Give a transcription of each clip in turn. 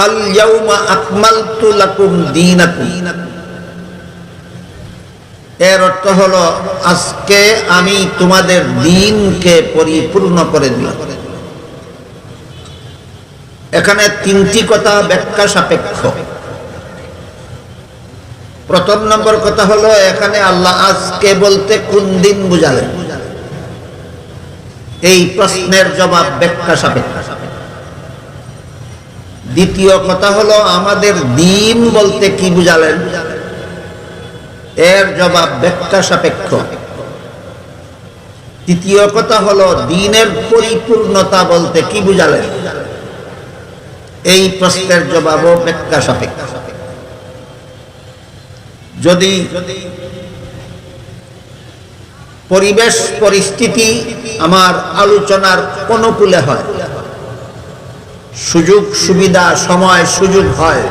আল ইয়াউমা আকমালতু লাকুম দীনাকুম, এর অর্থ হলো আজকে আমি তোমাদের দ্বীনকে পরিপূর্ণ করে দিলাম। এখানে তিনটি কথা ব্যাখ্যা সাপেক্ষ। প্রথম নম্বর কথা হলো এখানে আল্লাহ আজকে বলতে কোন দিন বুঝালেন, এই প্রশ্নের জবাব ব্যাখ্যা সাপেক্ষ। দ্বিতীয় কথা হলো আমাদের দ্বীন বলতে কি বুঝালেন, এর জবাব ব্যাখ্যা সাপেক্ষ। তৃতীয় কথা হলো দ্বীনের পরিপূর্ণতা বলতে কি বুঝালেন, এই প্রশ্নের জবাবও ব্যাখ্যা সাপেক্ষ। যদি পরিবেশ পরিস্থিতি আমার আলোচনার অনুকূলে হয়, সুযোগ সুবিধা সময় সুযোগ হয়,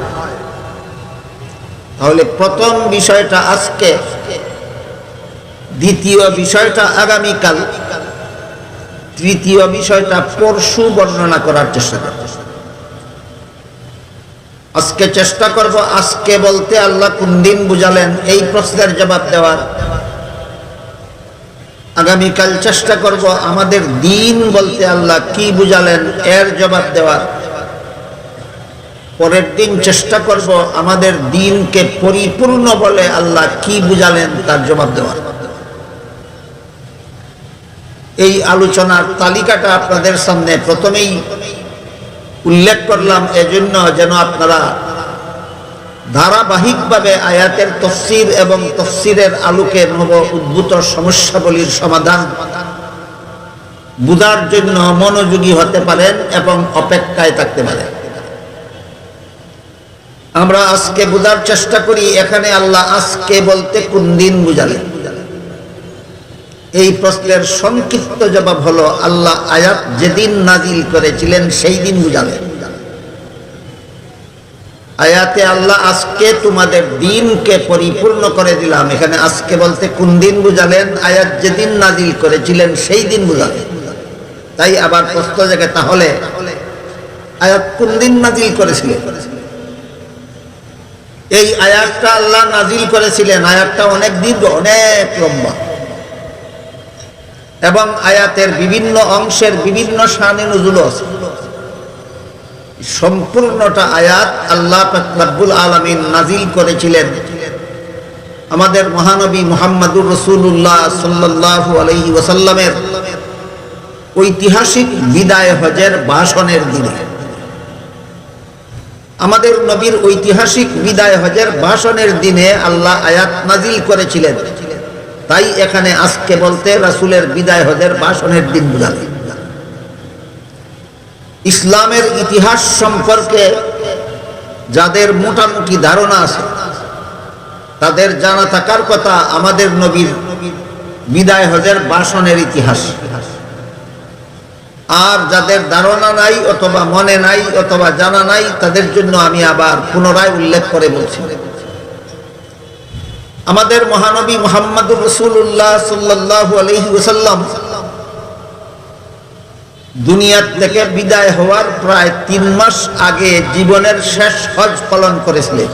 তাহলে প্রথম বিষয়টা আজকে, দ্বিতীয় বিষয়টা আগামীকাল, তৃতীয় বিষয়টা পরশু বর্ণনা করার চেষ্টা করব। আজকে চেষ্টা করব আজকে বলতে আল্লাহ কোন দিন বুঝালেন এই প্রশ্নের জবাব দেওয়ার। আগামীকাল চেষ্টা করব আমাদের দ্বীন বলতে আল্লাহ কি বুঝালেন এর জবাব দেওয়ার। পরের দিন চেষ্টা করব আমাদের দ্বীনকে পরিপূর্ণ বলে আল্লাহ কি বুঝালেন তার জবাব দেওয়ার। এই আলোচনার তালিকাটা আপনাদের সামনে প্রথমেই উল্লেখ করলাম এজন্য যেন আপনারা ধারাবাহিকভাবে আয়াতের তাফসীর এবং তাফসীরের আলোকে নব উদ্ভূত সমস্যাবলীর সমাধান বুঝার জন্য মনোযোগী হতে পারেন এবং অপেক্ষায় থাকতে পারেন। আমরা আজকে বুঝার চেষ্টা করি এখানে আল্লাহ আজকে বলতে কোন দিন বুঝালেন। এই প্রশ্নের সংক্ষিপ্ত জবাব হলো আল্লাহ আয়াত যেদিন নাজিল করেছিলেন সেই দিন বুঝালেন। আয়াতে আল্লাহ আজকে তোমাদের দ্বীনকে পরিপূর্ণ করে দিলাম, এখানে আজকে বলতে কোন দিন বুঝালেন, আয়াত যেদিন নাজিল করেছিলেন সেই দিন বুঝালেন। তাই আবার প্রশ্ন জাগে তাহলে আয়াত কোন দিন নাজিল করেছিলেন? এই আয়াতটা আল্লাহ নাজিল করেছিলেন, আয়াতটা অনেক দীর্ঘ, অনেক লম্বা এবং আয়াতের বিভিন্ন অংশের বিভিন্ন শানে নুজুল আছে। সম্পূর্ণটা আয়াত আল্লাহ পাক রব্বুল আলামিন নাজিল করেছিলেন আমাদের মহানবী মুহাম্মদুর রাসূলুল্লাহ সাল্লাল্লাহু আলাইহি ওয়াসাল্লামের ঐতিহাসিক বিদায় হজের ভাষণের দিনে। আমাদের নবীর ঐতিহাসিক বিদায় হজের ভাষণের দিনে আল্লাহ আয়াত নাজিল করেছিলেন। তাই এখানে আজকে বলতে রাসূলের বিদায় হজের ভাষণের দিন বুঝালেন। ইসলামের ইতিহাস সম্পর্কে যাদের মোটামুটি ধারণা আছে তাদের জানা থাকার কথা আমাদের নবীর বিদায় হজের ভাষণের ইতিহাস। আর যাদের ধারণা নাই অথবা মনে নাই অথবা জানা নাই তাদের জন্য আমি আবার পুনরায় উল্লেখ করে বলছি, আমাদের মহানবী মুহাম্মদুর রাসূলুল্লাহ সাল্লাল্লাহু আলাইহি ওয়াসাল্লাম দুনিয়া থেকে বিদায় হওয়ার প্রায় 3 মাস আগে জীবনের শেষ হজ পালন করেছিলেন।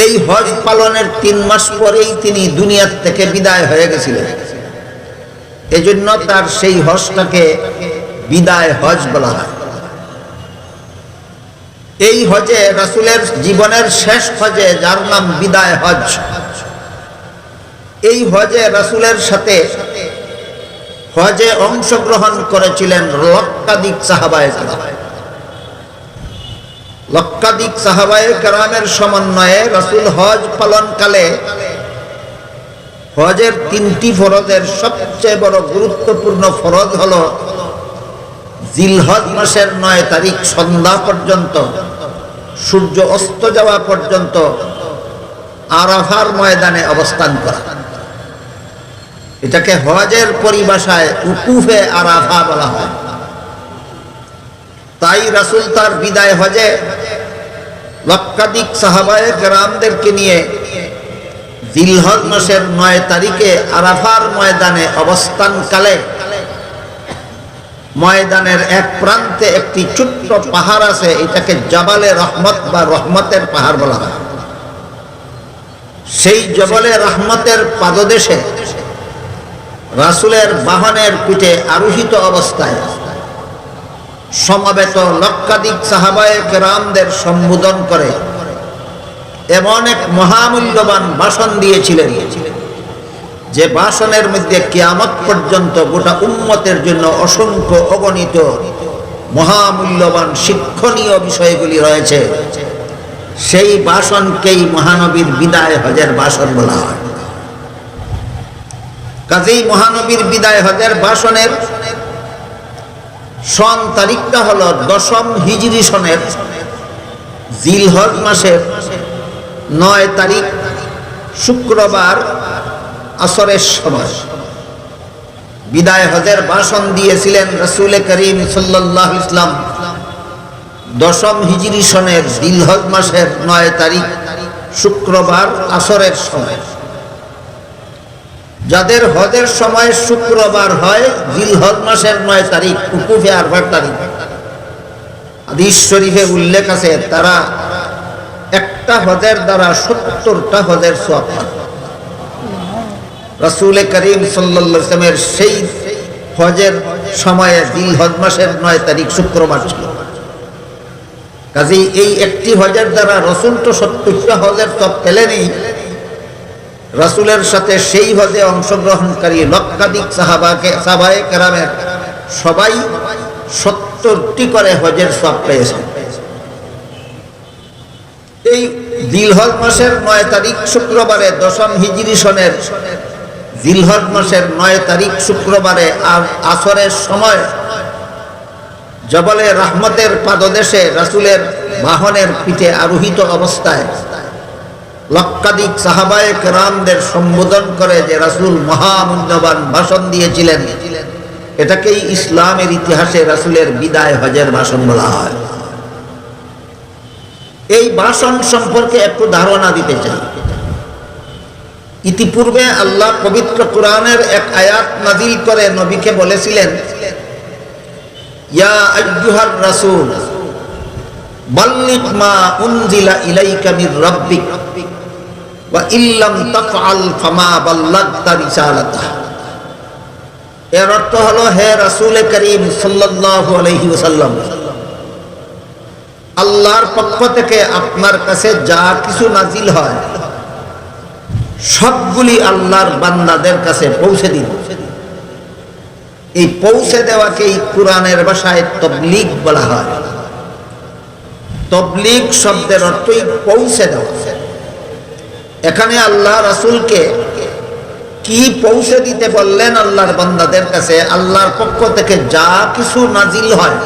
এই হজ পালনের 3 মাস পরেই তিনি দুনিয়া থেকে বিদায় হয়ে গেছিলেন। এজন্য তার সেই হজটাকে বিদায় হজ বলা হয়। এই হজে রাসূলের জীবনের শেষ হজে যার নাম বিদায় হজ, এই হজে রাসূলের সাথে হজে অংশগ্রহণ করেছিলেন লক্ষাধিক সাহাবায়ে কেরাম। লক্ষাধিক সাহাবায়ে কেরামের সমন্বয়ে রাসূল হজ পালনকালে হজের 3টি ফরজের সবচেয়ে বড় গুরুত্বপূর্ণ ফরজ হলো জিলহজ মাসের 9 তারিখ সন্ধ্যা পর্যন্ত, সূর্য অস্ত যাওয়া পর্যন্ত আরাফার ময়দানে অবস্থান করা। এটাকে হজের পরিভাষায় উকুফে আরাফা বলা হয়। তাই রাসূল তার বিদায় হজে লক্ষাধিক সাহাবায়ে কেরামদেরকে নিয়ে জিলহজ মাসের 9 তারিখে আরাফার ময়দানে অবস্থানকালে ময়দানের এক প্রান্তে একটি ছোট্ট পাহাড় আছে, এটাকে জবালে রহমত বা রহমতের পাহাড় বলা হয়। সেই জবালে রহমতের পাদদেশে রাসূলের বাহনের পিঠে আরোহিত অবস্থায় সমবেত লক্ষাধিক সাহাবায়ে কেরামদের সম্বোধন করে এমন এক মহামূল্যবান ভাষণ দিয়েছিলেন যে ভাষণের মধ্যে কিয়ামত পর্যন্ত গোটা উম্মতের জন্য অসংখ্য অগণিত মহামূল্যবান শিক্ষণীয় বিষয়গুলি রয়েছে। সেই ভাষণকেই মহানবীর বিদায় হজের ভাষণ বলা হয়। কাজেই মহানবীর বিদায় হজের ভাষণের সন তারিখটা হলো 10ম হিজরি সনের জিলহজ মাসের 9 তারিখ শুক্রবার আসরের সময় বিদায় হজের ভাষণ দিয়েছিলেন রাসূল করিম সাল্লাল্লাহু আলাইহি ওয়াসাল্লাম 10ম হিজরি সনের জিলহজ মাসের 9 তারিখ শুক্রবার আসরের সময়। যাদের হজের সময় শুক্রবার হয় জিলহজ মাসের 9 তারিখ উকুফে আরফার তারিখ, হাদিস শরীফে উল্লেখ আছে তারা একটা হজের দ্বারা 70টা হজের সওয়াব পায়। রাসূল করিম সাল্লাল্লাহু আলাইহি ওয়াসাল্লামের সেই হজের সময়ে জিলহজ মাসের 9 তারিখ শুক্রবার ছিল। কাজেই এই একটি হজের দ্বারা রাসূল তো 70টা হজের সওয়াব পেলেনই, রাসূলের সাথে সেই হজে অংশগ্রহণকারী লক্ষাধিক সাহাবায়ে কেরামের সবাই 70টি করে হজের সওয়াব পেয়েছে। এই জিলহজ মাসের 9 তারিখ শুক্রবারে 10ম হিজরি সনের জিলহজ মাসের 9 তারিখ শুক্রবারে আর আসরের সময় জবলে রহমতের পাদদেশে রাসূলের বাহনের পিঠে আরোহিত অবস্থায় লক্ষাধিক সাহাবায়ে কেরামদের সম্বোধন করে যে রাসূল মহামূল্যবান ভাষণ দিয়েছিলেন, এটাকেই ইসলামের ইতিহাসে রাসূলের বিদায় হজের ভাষণ বলা হয়। এই ভাষণ সম্পর্কে একটু ধারণা দিতে চাই। ইতিপূর্বে আল্লাহ পবিত্র কোরআনের এক আয়াত নাযিল করে নবীকে বলেছিলেন, ইয়া আইয়ুহার রাসূল বাল্লিগ মা উনজিলা ইলাইকা মির রাব্বিক ওয়া ইল্লাম তাফআল ফামা বাল্লাগতা রিসালাতাহ। এর অর্থ হলো, হে রাসূল করিম সাল্লাল্লাহু আলাইহি ওয়াসাল্লাম, আল্লাহর পক্ষ থেকে আপনার কাছে যা কিছু নাজিল হয় সবগুলি আল্লাহর বান্দাদের কাছে পৌঁছে দিন। এই পৌঁছে দেওয়াকেই কোরআনের ভাষায় তাবলীগ বলা হয়। তাবলীগ শব্দের অর্থই পৌঁছে দেওয়া। এখানে আল্লাহ রাসূলকে কি পৌঁছে দিতে বললেন আল্লাহর বান্দাদের কাছে? আল্লাহর পক্ষ থেকে যা কিছু নাজিল হয়।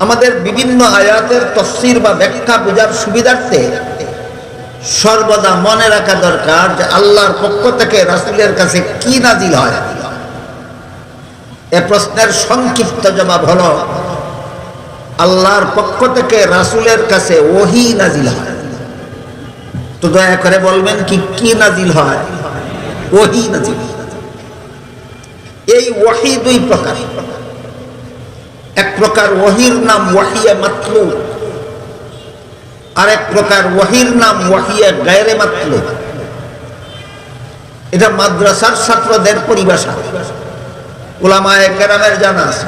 আমাদের বিভিন্ন আয়াতের তাফসীর বা ব্যাখ্যা বোঝার সুবিধার্থে সর্বদা মনে রাখা দরকার যে আল্লাহর পক্ষ থেকে রাসূলের কাছে কি নাজিল হয়। এ প্রশ্নের সংক্ষিপ্ত জবাব হলো, আল্লাহর পক্ষ থেকে রাসূলের কাছে ওহী নাজিল হয়। তো দয়া করে বলবেন কি নাজিল হয়? ওহী নাজিল। এই ওহী দুই প্রকার। এক প্রকার ওহীর নাম ওহিয়ে মাতলু, আর এক প্রকার ওহীর নাম ওহিয়ে গায়রে মাতলু। এটা মাদ্রাসার ছাত্রদের পরিভাষা, উলামায়ে কেরামের জানা আছে।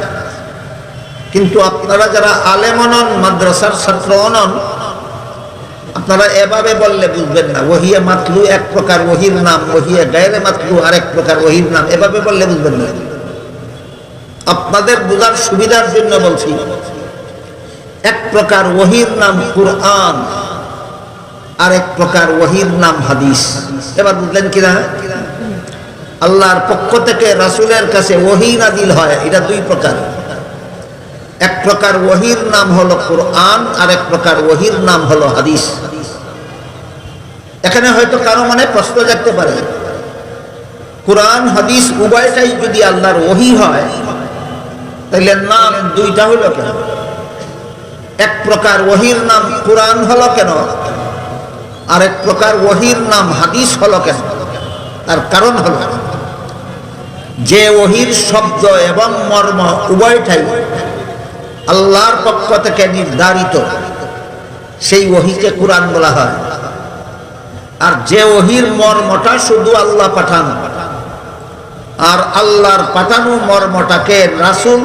কিন্তু আপনারা যারা আলেম নন, মাদ্রাসার ছাত্র নন, আপনারা এভাবে বললে বুঝবেন না। ওহিয়ে মাতলু এক প্রকার ওহীর নাম, ওহিয়ে গায়রে মাতলু আরেক প্রকার ওহীর নাম, এভাবে বললে বুঝবেন না। আপনাদের বোঝার সুবিধার জন্য বলছি, এক প্রকার ওহীর নাম কুরআন, আর এক প্রকার ওহীর নাম হাদিস। এবার বুঝলেন কিনা? আল্লাহর পক্ষ থেকে রাসূলের কাছে ওহী নাজিল হয়, এটা দুই প্রকার। এক প্রকার ওহীর নাম হলো কুরআন, আর এক প্রকার ওহীর নাম হলো হাদিস। এখানে হয়তো কারো মনে প্রশ্ন জাগতে পারে, কুরআন হাদিস উভয়টাই যদি আল্লাহর ওহী হয়, তাহলে নাম দুইটা হলো কেন? এক প্রকার ওহীর নাম কুরআন হলো কেন, আর এক প্রকার ওহীর নাম হাদিস হলো কেন? তার কারণ হলো, যে ওহির শব্দ এবং মর্ম উভয়টাই আল্লাহর পক্ষ থেকে নির্ধারিত, সেই ওহিকে কুরআন বলা হয়। আর যে ওহির মর্মটা শুধু আল্লাহ পাঠান, আর আল্লাহর পাঠানো মর্মটাকে রাসূল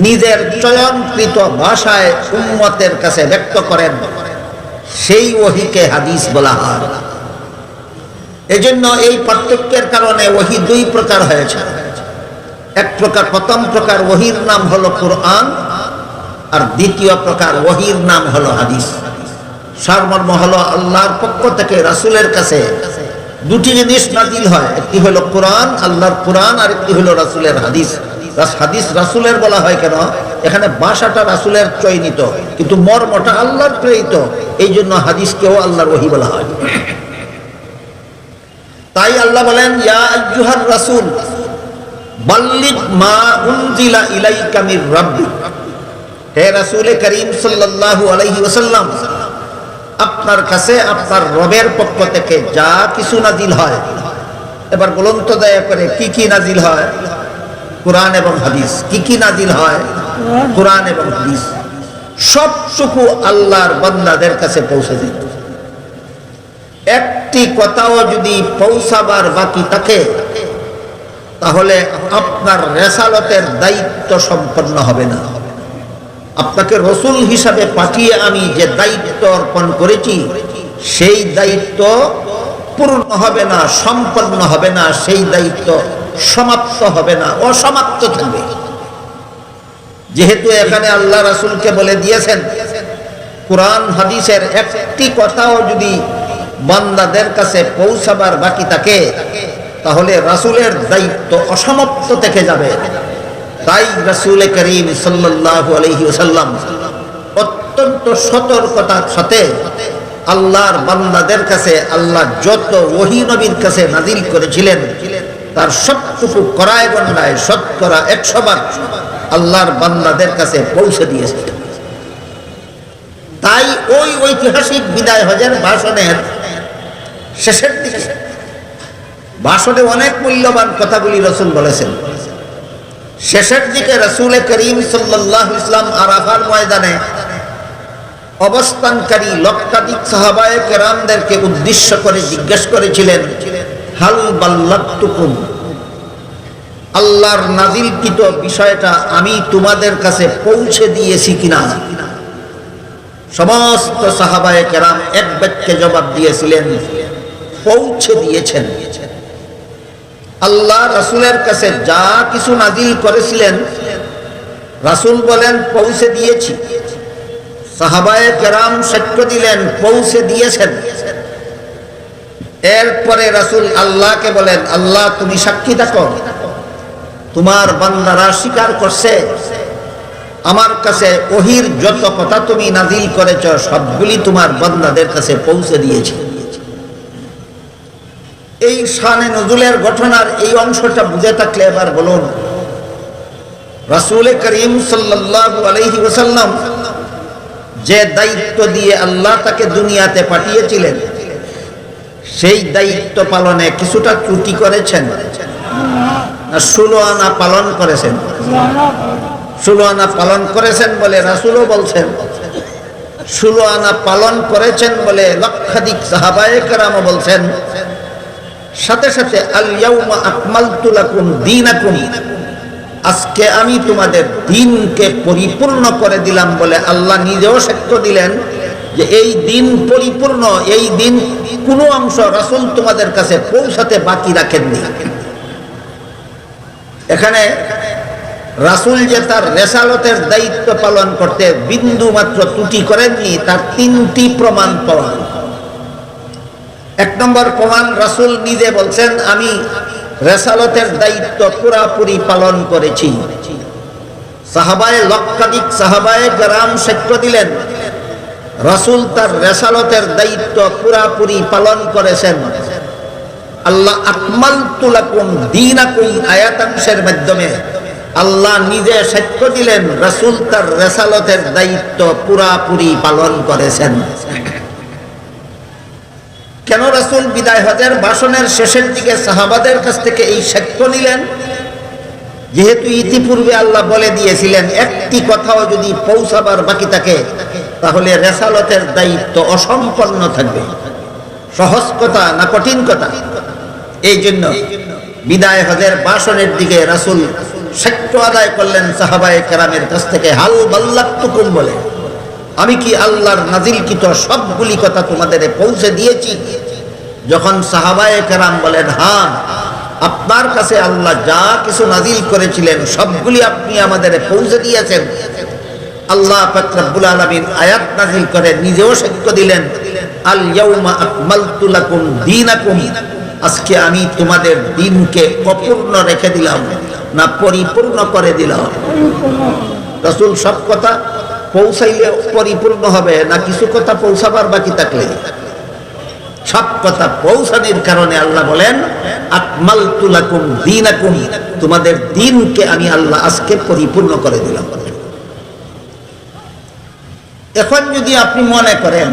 নিজের চয়নকৃত ভাষায় উম্মতের কাছে ব্যক্ত করেন, সেই ওহিকে হাদিস বলা হয়। এজন্য এই পার্থক্যের কারণে ওহি দুই প্রকার হয়েছে। এক প্রকার, প্রথম প্রকার ওহির নাম হলো কুরআন, আর দ্বিতীয় প্রকার ওহির নাম হলো হাদিস। সারমর্ম হলো আল্লাহর পক্ষ থেকে রাসূলের কাছে দুটি জিনিস নাজিল হয়, একটি হলো কোরআন, আল্লাহর কোরআন, আর একটি হলো রাসূলের হাদিস। হাদিস রাসূলের বলা হয় কেন? এখানে ভাষাটা রাসূলের চয়নিত, কিন্তু মর্মটা আল্লাহর প্রেরিত, এই জন্য হাদিসকেও আল্লাহর ওহী বলা হয়। তাই আল্লাহ বলেন, ইয়া আইয়ুহার রাসূল বাল্লিগ মা উনজিলা ইলাইকা মির রাব্বিক, হে রাসূল করিম সাল্লাল্লাহু আলাইহি ওয়াসাল্লাম, আপনার কাছে আপনার রবের পক্ষ থেকে যা কিছু নাজিল হয়, এবার বলুন তো দয়া করে কি কি নাজিল হয়? কোরআন এবং হাদিস। কি কি নাজিল হয়? কোরআন এবং হাদিস। সবটুকু আল্লাহর বান্দাদের কাছে পৌঁছে দিত। একটি কথাও যদি পৌঁছাবার বাকি থাকে, তাহলে আপনার রেসালতের দায়িত্ব সম্পন্ন হবে না। আপনাকে রসুল হিসাবে পাঠিয়ে আমি যে দায়িত্ব অর্পণ করেছি, সেই দায়িত্ব পূর্ণ হবে না, সম্পন্ন হবে না, সেই দায়িত্ব সমাপ্ত হবে না, অসমাপ্ত থাকবে। যেহেতু এখানে আল্লাহ রাসূলকে বলে দিয়েছেন, কোরআন হাদিসের একটি কথাও যদি বান্দাদের কাছে পৌঁছাবার বাকি থাকে, তাহলে রাসূলের দায়িত্ব অসমাপ্ত থেকে যাবে। তাই রাসূল করিম সাল্লাল্লাহু আলাইহি ওয়াসাল্লাম অত্যন্ত সতর্কতার সাথে আল্লাহর বান্দাদের কাছে আল্লাহ যত ওহী নবীর কাছে নাজিল করেছিলেন, তার সবটুকু করায় গণনায় শতকরা 100 বার আল্লাহর বান্দাদের কাছে পৌঁছে দিয়েছে। তাই ওই ঐতিহাসিক বিদায় হজের ভাষণের শেষের দিকে ভাষণে অনেক মূল্যবান কথাগুলি রাসূল বলেছেন। শেষের দিকে রাসূল করিম সাল্লাল্লাহু আলাইহি ওয়াসাল্লাম আরাফার ময়দানে অবস্থানকারী লক্ষাধিক সাহাবায়ে কেরামদেরকে উদ্দেশ্য করে জিজ্ঞেস করেছিলেন, হাল বাল্লাগতুকুম, আল্লাহর নাজিলকৃত বিষয়টা আমি তোমাদের কাছে পৌঁছে দিয়েছি কিনা? সমস্ত সাহাবায়ে কেরাম এক বাক্যে জবাব দিয়েছিলেন, পৌঁছে দিয়েছেন। আল্লাহ রাসূলের কাছে যা কিছু নাজিল করেছিলেন, রাসূল বলেন পৌঁছে দিয়েছি। সাহাবায়ে কেরাম সাক্ষ্য দিলেন পৌঁছে দিয়েছেন। এরপরে রাসূল আল্লাহকে বলেন, আল্লাহ তুমি সাক্ষী থাকো, তোমার বান্দারা স্বীকার করছে আমার কাছে ওহীর যত কথা তুমি নাজিল করেছ সবগুলি তোমার বান্দাদের কাছে পৌঁছে দিয়েছি। এই শানে নজুলের ঘটনার এই অংশটা বুঝে থাকলে এবার বলুন, রাসূল করিম সাল্লাল্লাহু আলাইহি ওয়াসাল্লাম যে দায়িত্ব দিয়ে আল্লাহ তাকে দুনিয়াতে পাঠিয়েছিলেন, সেই দায়িত্ব পালনে কিছুটা ত্রুটি করেছেন না 16 আনা পালন করেছেন? 16 আনা পালন করেছেন বলে রাসূলও বলছেন, 16 আনা পালন করেছেন বলে লক্ষাধিক সাহাবায়ে কেরামও বলছেন। সাথে সাথে আল ইয়াউমা আকমালতু লাকুম দীনাকুম, আজকে আমি তোমাদের দ্বীনকে পরিপূর্ণ করে দিলাম বলে আল্লাহ নিজেও সাক্ষ্য দিলেন যে এই দ্বীন পরিপূর্ণ, এই দ্বীন কোনো অংশ রাসূল তোমাদের কাছে পৌঁছাতে বাকি রাখেননি। এখানে রাসূল যে তার রেসালতের দায়িত্ব পালন করতে বিন্দু মাত্র ত্রুটি করেননি, তার 3টি প্রমাণ পাওয়া। 1 নম্বর প্রমাণ, রাসূল নিজে বলছেন আমি রেসালতের দায়িত্ব পুরাপুরি পালন করেছি। সাহাবায়ে লক্ষাধিক সাহাবায়ে কেরাম সাক্ষ্য দিলেন রাসূল তার রেসালতের দায়িত্ব পুরাপুরি পালন করেছেন। আল্লাহ আকমালতু লাকুম দীনাকুম আয়াতাংশের মাধ্যমে আল্লাহ নিজে সাক্ষ্য দিলেন রাসূল তার রেসালতের দায়িত্ব পুরাপুরি পালন করেছেন। কেন রাসূল বিদায় হজের ভাষণের শেষের দিকে সাহাবাদের কাছ থেকে এই সাক্ষ্য নিলেন? যেহেতু ইতিপূর্বে আল্লাহ বলে দিয়েছিলেন একটি কথাও যদি পৌঁছাবার বাকি থাকে তাহলে রেসালতের দায়িত্ব অসম্পন্ন থাকবে। সহজ কথা না কঠিন কথা? এই জন্য বিদায় হজের ভাষণের দিকে রাসূল সাক্ষ্য আদায় করলেন সাহাবায়ে কেরামের কাছ থেকে, হাল বাল্লাতুকুম বলে, আমি কি আল্লাহর নাজিলকৃত সবগুলি কথা তোমাদের পৌঁছে দিয়েছি? যখন সাহাবায়ে কেরাম বলেন হ্যাঁ, আপনার কাছে আল্লাহ যা কিছু নাজিল করেছিলেন সবগুলি আপনি আমাদের পৌঁছে দিয়েছেন, আল্লাহ পাক রব্বুল আলামিন আয়াত নাজিল করে নিজেও সাক্ষ্য দিলেন, আল ইয়াউমা আকমালতু লাকুম দীনাকুম, আজকে আমি তোমাদের দিনকে অপূর্ণ রেখে দিলাম না পরিপূর্ণ করে দিলাম। রাসূল সব কথা পৌঁছাইলে পরিপূর্ণ হবে না কিছু কথা পৌঁছাবার বাকি থাকলে? সব কথা পৌঁছানোর কারণে আল্লাহ বলেন আকমালতু লাকুম দীনাকুম, তোমাদের দিনকে আমি আল্লাহ আজকে পরিপূর্ণ করে দিলাম। এখন যদি আপনি মনে করেন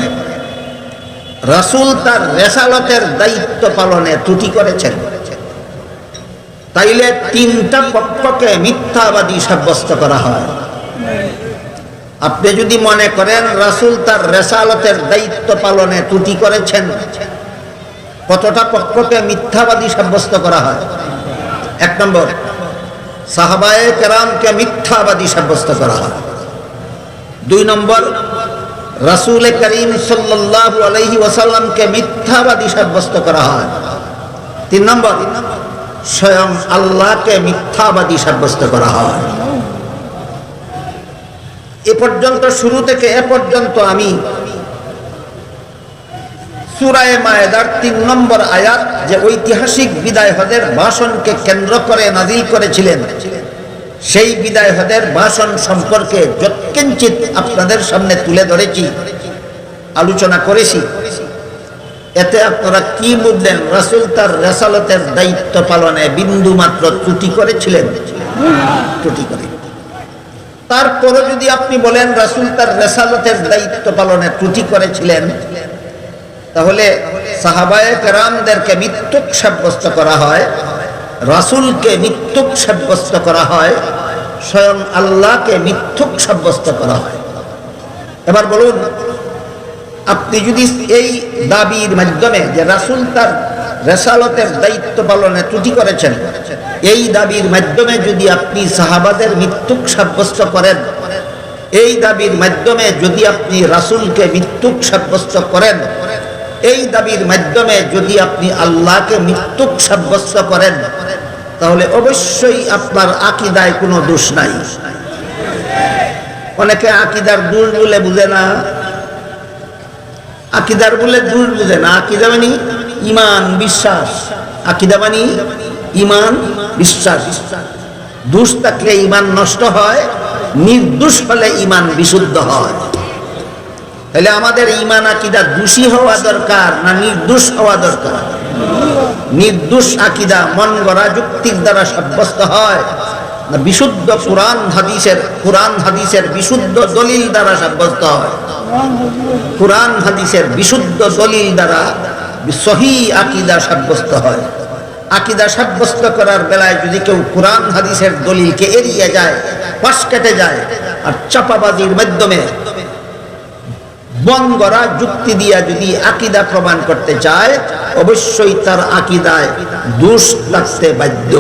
রাসূল তার রিসালাতের দায়িত্ব পালনে ত্রুটি করেছেন, তাইলে তিনটা পক্ষকে মিথ্যাবাদী সাব্যস্ত করা হয়। আপনি যদি মনে করেন রাসূল তার রিসালাতের দায়িত্ব পালনে ত্রুটি করেছেন, কতটা পক্ষকে মিথ্যাবাদী সাব্যস্ত করা হয়? এক নম্বর, সাহাবায়ে কেরামকে মিথ্যাবাদী সাব্যস্ত করা হয়। দুই নম্বর, রাসূল করিম সাল্লাল্লাহু আলাইহি ওয়াসাল্লামকে মিথ্যাবাদী সাব্যস্ত করা হয়। তিন নম্বর, স্বয়ং আল্লাহকে মিথ্যাবাদী সাব্যস্ত করা হয়। এ পর্যন্ত, শুরু থেকে এ পর্যন্ত আমি সূরা মায়েদার ৩ নম্বর আয়াত, যে ঐতিহাসিক বিদায় হজের ভাষণকে কেন্দ্র করে নাজিল করেছিলেন, সেই বিদায় হজের ভাষণ সম্পর্কে যৎকিঞ্চিত আপনাদের সামনে তুলে ধরেছি, আলোচনা করেছি। এতে আপনারা কি বুঝলেন? রাসূল তার রিসালাতের দায়িত্ব পালনে বিন্দু মাত্র ত্রুটি করেছিলেন? ত্রুটি করে। তারপরে যদি আপনি বলেন রাসূল তার রিসালাতের দায়িত্ব পালনে ত্রুটি করেছিলেন, তাহলে সাহাবায়ে কেরামদেরকে মিথ্যুক সাব্যস্ত করা হয়, রাসূলকে মিথ্যুক সাব্যস্ত করা হয়, স্বয়ং আল্লাহকে মিথ্যুক সাব্যস্ত করা হয়। এবার বলুন, আপনি যদি এই দাবির মাধ্যমে যে রাসূল তার রিসালাতের দায়িত্ব পালনে ত্রুটি করেছেন, এই দাবির মাধ্যমে যদি আপনি সাহাবাদের মিথ্যুক সাব্যস্ত করেন, এই দাবির মাধ্যমে যদি আপনি রাসূলকে মিথ্যুক সাব্যস্ত করেন, এই দাবির মাধ্যমে যদি আপনি আল্লাহকে মিথ্যুক সাব্যস্ত করেন, তাহলে অবশ্যই আপনার আকীদায় কোনো দোষ নাই। অনেকে আকীদার দোষ বলে বুঝে না, আকীদার বলে দোষ বুঝে না। আকীদা মানে ঈমান, বিশ্বাস। আকীদা মানে ঈমান, বিশ্বাস। দোষ থাকলে ঈমান নষ্ট হয়, নির্দোষ হলে ঈমান বিশুদ্ধ হয়। তাহলে আমাদের ঈমান আকীদা দোষী হওয়া দরকার না নির্দোষ হওয়া দরকার? নির্দোষ আকীদা মন গড়া যুক্তির দ্বারা সাব্যস্ত হয় না বিশুদ্ধ কোরআন হাদিসের বিশুদ্ধ দলিল দ্বারা সাব্যস্ত হয়? কোরআন হাদিসের বিশুদ্ধ দলিল দ্বারা সহিহ আকীদা সাব্যস্ত হয়। আকীদা সাব্যস্ত করার বেলায় যদি কেউ কোরআন হাদিসের দলিলকে এড়িয়ে যায়, পাশ কেটে যায়, আর চাপাবাজির মাধ্যমে বন গড়া যুক্তি দিয়া যদি আকীদা প্রমাণ করতে চায়, অবশ্যই তার আকীদায় দোষ লাগতে বাধ্য।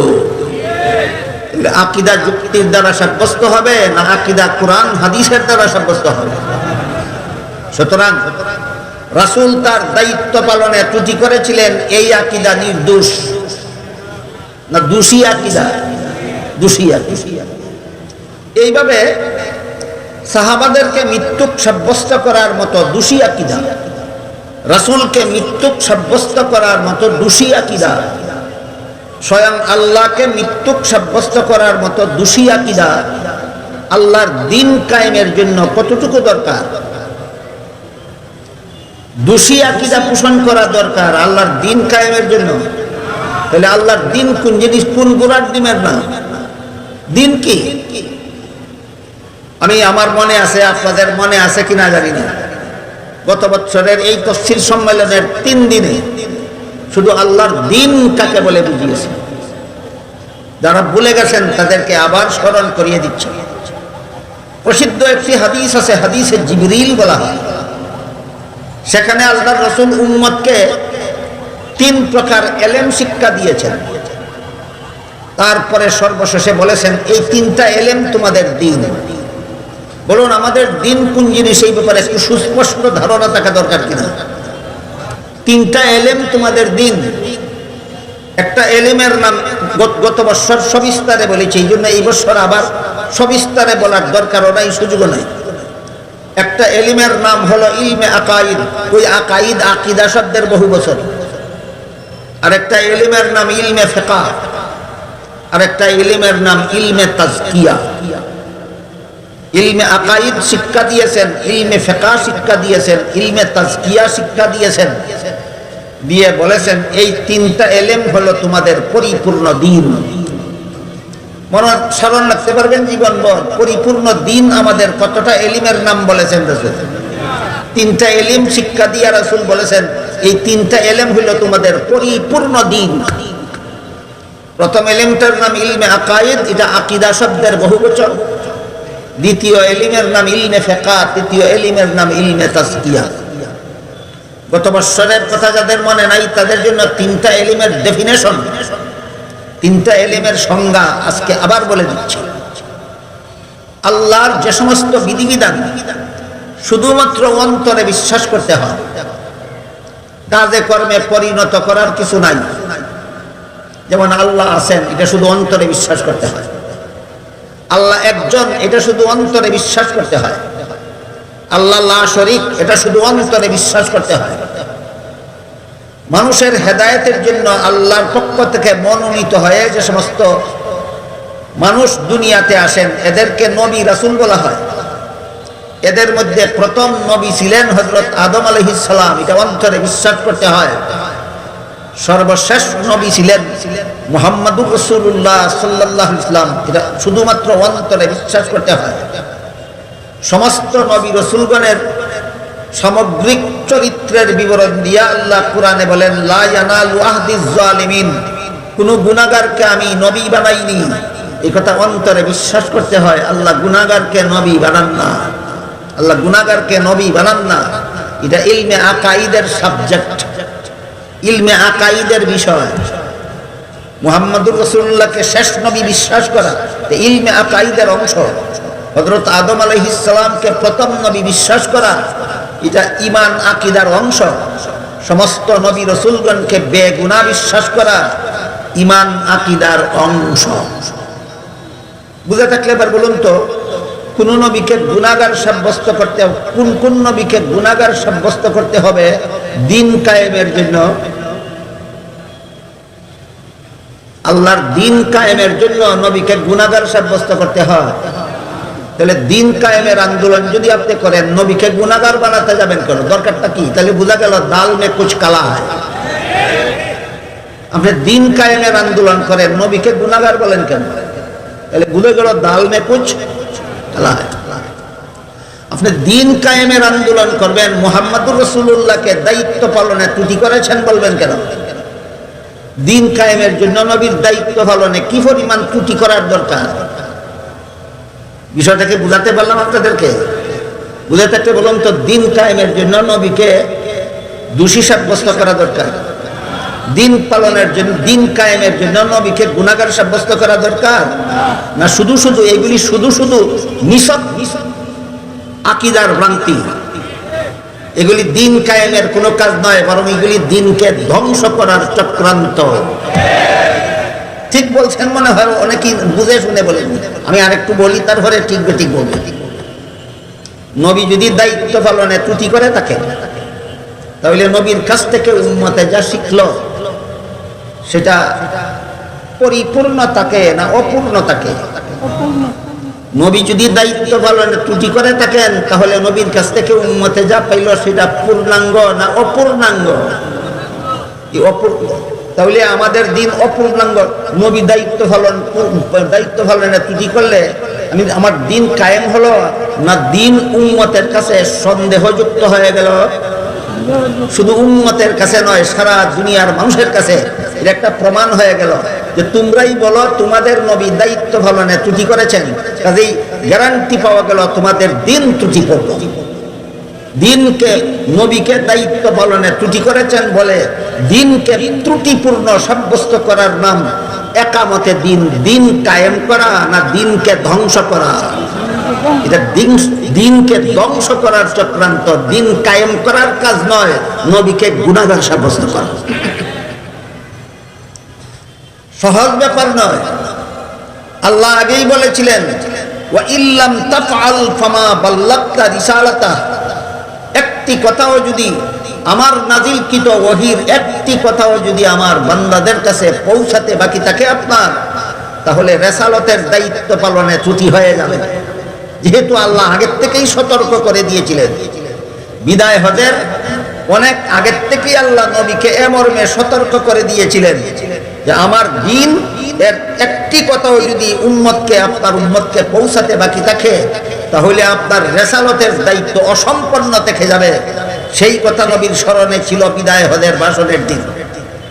আকীদা যুক্তির দ্বারা সাব্যস্ত হবে না আকীদা কোরআন হাদিসের দ্বারা সাব্যস্ত হবে? সুতরাং রাসূল তার দায়িত্ব পালনে ত্রুটি করেছিলেন, এই আকীদা নির্দোষ না দোষী আকীদা? দোষী আকীদা। এইভাবে সাহাবাদেরকে মিথ্যুক সাব্যস্ত করার মতো দোষী আকীদা, রাসূলকে মিথ্যুক সাব্যস্ত করার মতো দোষী আকীদা, স্বয়ং আল্লাহকে মিথ্যুক সাব্যস্ত করার মতো দোষী আকীদা আল্লাহর দ্বীন কায়েমের জন্য কতটুকু দরকার? দোষী আকীদা পোষণ করা দরকার আল্লাহর দ্বীন কায়েমের জন্য। তাহলে আল্লাহর দ্বীন কোন জিনিস? কোন গোড়ার ডিমের না। দ্বীন কি? আমার মনে আছে, আপনাদের মনে আছে কিনা জানি না, গত বছরের এই তফসির সম্মেলনের 3 দিনে শুধু আল্লাহর দিন কাকে বলে বুঝিয়েছে। যারা ভুলে গেছেন তাদেরকে আবার স্মরণ করিয়ে দিচ্ছে। প্রসিদ্ধ একটি হাদিস আছে, হাদিসে জিবরিল বলা হয়। সেখানে আল্লাহর রাসূল উম্মতকে 3 প্রকার এলেম শিক্ষা দিয়েছেন। তারপরে সর্বশেষে বলেছেন, এই 3টা এলেম তোমাদের দিন। বলুন আমাদের দিন কোন জিনিস, এই ব্যাপারে একটু সুস্পষ্ট ধারণা থাকা দরকার কিনা। 3টা এলেম তোমাদের দিন। একটা এলেমের নাম গত বছর সবিস্তারে বলেছি, এই জন্য এই বছর আবার সবিস্তারে বলার দরকারও নাই, সুযোগও নাই। একটা এলিমের নাম হলো ইলমে আকাইদ। ওই আকাইদ আকিদা শব্দের বহু বছর। আর একটা এলিমের নাম ইলমে ফিকহ, আর একটা ইলমের নাম ইলমে তাজকিয়া। ইলমে আকাইদ শিক্ষা দিয়েছেন, ইলমে ফিকহ শিক্ষা দিয়েছেন, ইলমে তাজকিয়া শিক্ষা দিয়েছেন, দিয়ে বলেছেন এই 3টা এলেম হলো তোমাদের পরিপূর্ণ দিন। মনে স্মরণ রাখতে পারবেন জীবনভর পরিপূর্ণ দিন আমাদের কতটা এলিমের নাম বলেছেন রাসূল। 3টা এলিম শিক্ষা দিয়ে রাসূল বলেছেন এই 3টা এলেম হলো তোমাদের পরিপূর্ণ দিন। প্রথম এলিমটার নাম ইলমে আকাইদ, এটা আকীদা শব্দের বহুবচন। দ্বিতীয় এলিমের নাম ইলমে ফিকহ, তৃতীয় এলিমের নাম ইলমে তাজকিয়া। গত বছরের কথা যাদের মনে নাই তাদের জন্য 3টা এলিমের ডেফিনেশন, 3টা এলিমের সংজ্ঞা আজকে আবার বলে দিচ্ছি। আল্লাহর যে সমস্ত বিধিবিধান শুধুমাত্র অন্তরে বিশ্বাস করতে হয়, কাজে কর্মে পরিণত করার কিছু নাই। যেমন আল্লাহ আছেন, এটা শুধু অন্তরে বিশ্বাস করতে হয়। আল্লাহ একজন, এটা শুধু অন্তরে বিশ্বাস করতে হয়। আল্লাহ লা শরীক, এটা শুধু অন্তরে বিশ্বাস করতে হয়। মানুষের হেদায়েতের জন্য আল্লাহর পক্ষ থেকে মনোনীত হয়ে যে সমস্ত মানুষ দুনিয়াতে আসেন এদেরকে নবী রাসূল বলা হয়। এদের মধ্যে প্রথম নবী ছিলেন হযরত আদম আলাইহিস সালাম, এটা অন্তরে বিশ্বাস করতে হয়। সর্বশেষ নবী ছিলেন মুহাম্মদুর রাসূলুল্লাহ সাল্লাল্লাহু আলাইহি ওয়াসাল্লাম, এটা শুধুমাত্র অন্তরে বিশ্বাস করতে হয়। সমস্ত নবী রাসূলগণের সামগ্রিক চরিত্রের বিবরণ দিয়া আল্লাহ কোরআনে বলেন, লা ইয়ানালু আহদিজ জালিমিন, কোন গুনাহগারকে আমি নবী বানাইনি। এই কথা অন্তরে বিশ্বাস করতে হয়। আল্লাহ গুনাহগারকে নবী বানান না, আল্লাহ গুনাহগারকে নবী বানান না। এটা ইলমে আকাইদের সাবজেক্ট, ইলমে আকাইদের বিষয়। মুহাম্মদুর রাসূলুল্লাহকে শেষ নবী বিশ্বাস করা ইলমে আকাইদের অংশ। হযরত আদম আলাইহিস সালামকে প্রথম নবী বিশ্বাস করা এটা ঈমান আকীদার অংশ। সমস্ত নবী রাসূলগণকে বেগুনাহ বিশ্বাস করা ঈমান আকীদার অংশ। বুঝে থাকলে এবার বলুন তো, কোন নবীকে গুনাহগার সাব্যস্ত করতে, কোন নবীকে গুনাহগার সাব্যস্ত করতে হবে দিন কায়েমের জন্য? আল্লাহর দিন কায়েমের জন্য নবীকে গুনাহগার সাব্যস্ত করতে হয়। তাহলে দিন কায়েমের আন্দোলন যদি আপনি করেন, নবীকে গুনাহগার বানাতে যাবেন কেন? দরকারটা কি? তাহলে বোঝা গেল দাল মে কুছ কালা হয়। আপনি দিন কায়েমের আন্দোলন করেন, নবীকে গুনাহগার বলেন কেন? তাহলে বুঝে গেল দাল মে কুছ কালা হয়। আপনি দিন কায়েমের আন্দোলন করবেন, মুহাম্মদুর রাসূলুল্লাহকে দায়িত্ব পালনে ত্রুটি করেছেন বলবেন কেন? দিন কায়েমের জন্য নবীর দায়িত্ব পালনে কি পরিমাণ ত্রুটি করার দরকার? বিষয়টাকে বুঝাতে পারলাম আপনাদেরকে? বুঝে থাকতে বলুন তো, দিন কায়েমের জন্য নবীকে দোষী সাব্যস্ত করা দরকার? দিন পালনের জন্য, দিন কায়েমের জন্য নবীকে গুনাহগার সাব্যস্ত করা দরকার? না শুধু শুধু এগুলি শুধু শুধু নিছক আকীদার ভ্রান্তি। এগুলি দিন কায়েমের কোনো কাজ নয়, বরং এগুলি দিনকে ধ্বংস করার চক্রান্ত। ঠিক বলছেন মনে হয়, অনেকেই বুঝে শুনে বলেন। আমি আরেকটু বলি, তারপরে ঠিক বেঠিক বলবো। নবী যদি দায়িত্ব পালনে ত্রুটি করে থাকে, তাহলে নবীর কাছ থেকে উম্মতে যা শিখলো সেটা পরিপূর্ণ থাকে না অপূর্ণ থাকে? নবী যদি দায়িত্ব পালনে ত্রুটি করে থাকেন, তাহলে নবীর কাছ থেকে উম্মতে যা পাইল সেটা পূর্ণাঙ্গ না অপূর্ণাঙ্গ? তাহলে আমাদের দিন অপূর্ণাঙ্গ। নবী দায়িত্ব পালনে ত্রুটি করলে আমার দিন কায়েম হলো না দিন উম্মতের কাছে সন্দেহযুক্ত হয়ে গেল? শুধু উম্মতের কাছে নয়, সারা দুনিয়ার মানুষের কাছে এটা একটা প্রমাণ হয়ে গেল যে তোমরাই বলো তোমাদের নবী দায়িত্ব পালনে ত্রুটি করেছেন, কাজেই গ্যারান্টি পাওয়া গেল তোমাদের দিন ত্রুটিপূর্ণ। দিনকে, নবীকে দায়িত্ব পালনে ত্রুটি করেছেন বলে দিনকে ত্রুটিপূর্ণ সাব্যস্ত করার নাম একামতে দিন। দিন কায়েম করা না দিনকে ধ্বংস করা? এটা দিনকে ধ্বংস করার চক্রান্ত, দিন কায়েম করার কাজ নয় নবীকে গুনাহগার সাব্যস্ত করা। সহজ ব্যাপার নয়। আল্লাহ আগেই বলেছিলেন ওয়া ইল্লাম তাফআল ফামা বাল্লাগতা রিসালাতা। একটি কথাও যদি আমার নাজিলকৃত ওহীর একটি কথাও যদি আমার বান্দাদের কাছে পৌঁছাতে বাকি থাকে আপনার, তাহলে রিসালাতের দায়িত্ব পালনে ত্রুটি হয়ে যাবে। যেহেতু আল্লাহ আগের থেকেই সতর্ক করে দিয়েছিলেন, বিদায় হজের অনেক আগের থেকেই আল্লাহ নবীকে এ মর্মে সতর্ক করে দিয়েছিলেন যে আমার দিন এর একটি কথাও যদি আপনার উম্মতকে পৌঁছাতে বাকি থাকে, তাহলে আপনার রিসালাতের দায়িত্ব অসম্পন্ন থেকে যাবে। সেই কথা নবীর স্মরণে ছিল বিদায় হজের ভাষণের দিন।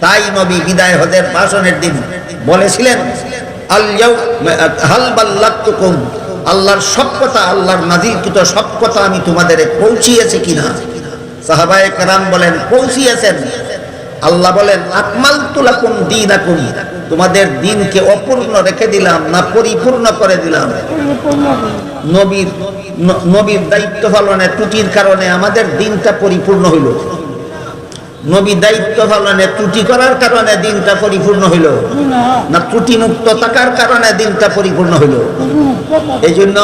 তাই নবী বিদায় হজের ভাষণের দিন বলেছিলেন হাল বাল্লাগতুকুম, আল্লাহর সব কথা, আল্লাহর নাজিলকৃত সব কথা আমি তোমাদের পৌঁছিয়েছি কিনা? সাহাবায়ে কেরাম বলেন পৌঁছিয়েছেন। আল্লাহ বলেন আকমালতু লাকুম দীনাকুম, তোমাদের দিনকে অপূর্ণ রেখে দিলাম না পরিপূর্ণ করে দিলাম? নবীর দায়িত্ব পালনে ত্রুটির কারণে আমাদের দিনটা পরিপূর্ণ হইল, নবী দায়িত্ব পালনে ত্রুটি করার কারণে দিনটা পরিপূর্ণ হইল না ত্রুটি মুক্ত থাকার কারণে দিনটা পরিপূর্ণ হইল? এই জন্য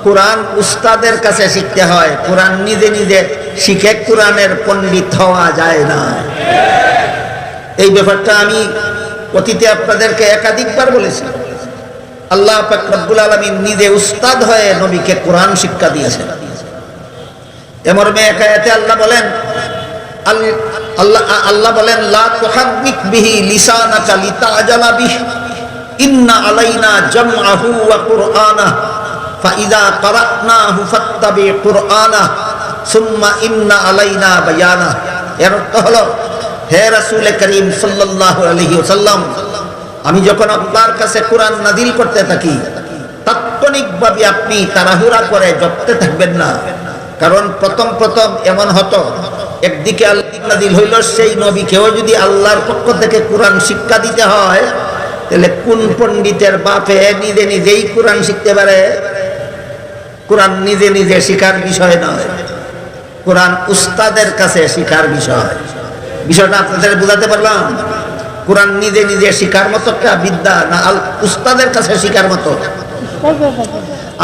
কোরআন উস্তাদের কাছে শিখতে হয়। কোরআন নিজে নিজে শিখে কোরআনের পণ্ডিত হওয়া যায় না। এই ব্যাপারটা আমি অতীতে আপনাদেরকে একাধিকবার বলেছি। আল্লাহ পাক রব্বুল আলামিন নিজে উস্তাদ হয়ে নবীকে কোরআন শিক্ষা দিয়েছেন। এমর্মে এক আয়াতে আল্লাহ বলেন লা তুহাররিক বিহি লিসানাকা লিতাজালা বিহি ইন্না আলাইনা জামআহু ওয়া কুরআনাহু ফাইযা ক্বারানাহু ফাত্তাবি কুরআনাহু সুম্মা ইন্না আলাইনা বায়ানাহু। এর অর্থ হলো, হে রাসূল করিম সাল্লাল্লাহু আলাইহি ওয়াসাল্লাম, আমি যখন আপনার কাছে কোরআন নাযিল করতে থাকি, তাৎক্ষণিকভাবে আপনি তাড়াহুড়া করে জপতে থাকবেন না। কারণ প্রথম এমন হতো, একদিকে আল্লাহ নাযিল হইল, সেই নবীকেও যদি আল্লাহর পক্ষ থেকে কোরআন শিক্ষা দিতে হয়, তাহলে কোন পণ্ডিতের বাপে নিজে নিজেই কোরআন শিখতে পারে? কোরআন নিজে নিজে শিখার বিষয় নয়, কোরআন উস্তাদের কাছে শিখার বিষয়। বিষয়টা আপনাদের বুঝাতে পারলাম? কোরআন নিজে নিজে শিখার মতো একটা বিদ্যা না উস্তাদের কাছে শিখার মতো?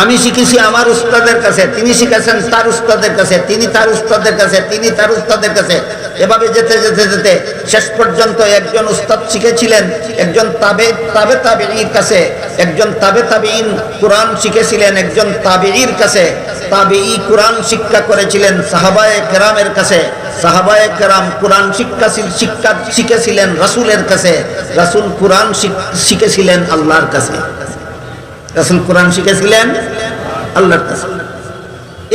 আমি শিখেছি আমার উস্তাদের কাছে, তিনি শিখেছেন তার উস্তাদের কাছে, তিনি তার উস্তাদের কাছে, তিনি তার উস্তাদের কাছে, এভাবে যেতে যেতে যেতে শেষ পর্যন্ত একজন উস্তাদ শিখেছিলেন একজন তাবেঈর কাছে, একজন তাবেঈন কোরআন শিখেছিলেন একজন তাবেঈর কাছে, তাবেঈ কোরআন শিক্ষা করেছিলেন সাহাবায়ে কেরামের কাছে, সাহাবায়ে কেরাম কোরআন শিক্ষা শিখেছিলেন রাসূলের কাছে, রাসূল কোরআন শিখেছিলেন আল্লাহর কাছে, রাসূল কোরআন শিখেছিলেন আল্লাহর কাছে।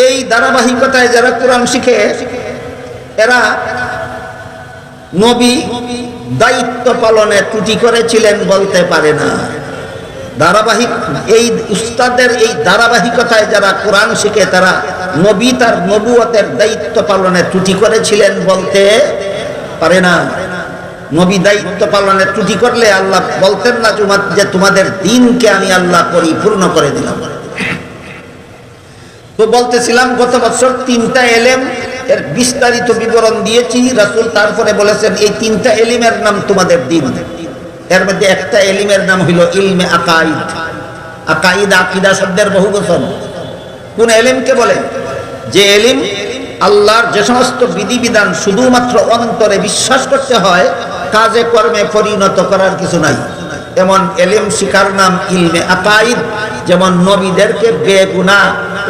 এই ধারাবাহিকতায় যারা কোরআন শিখে, এরা নবী দায়িত্ব পালনে ত্রুটি করেছিলেন বলতে পারে না। ধারাবাহিক এই উস্তাদের এই ধারাবাহিকতায় যারা কোরআন শিখে, তারা নবী তার নবুয়তের দায়িত্ব পালনে ত্রুটি করেছিলেন বলতে পারে না। নবী দায়িত্ব পালনে ত্রুটি করলে আল্লাহ বলতেন না যে তোমাদের দিনকে আমি আল্লাহ পরিপূর্ণ করে দিলাম। তো বলতেছিলাম গত বছর 3টা এলেম এর বিস্তারিত বিবরণ দিয়েছি। রাসূল তারপরে বলেছেন এই 3টা এলিমের নাম তোমাদের দিন। এর মধ্যে একটা এলিমের নাম হইল ইলমে আকাইদ। আকাইদ আকীদা শব্দের বহুবচন। কোন এলিমকে বলে? যে এলিম আল্লাহর যে সমস্ত বিধিবিধান শুধুমাত্র অন্তরে বিশ্বাস করতে হয়, কাজে কর্মে পরিণত করার কিছু নাই, এমন এলিম শিখার নাম ইলমে আকাইদ। যেমন নবীদেরকে বেগুনাহ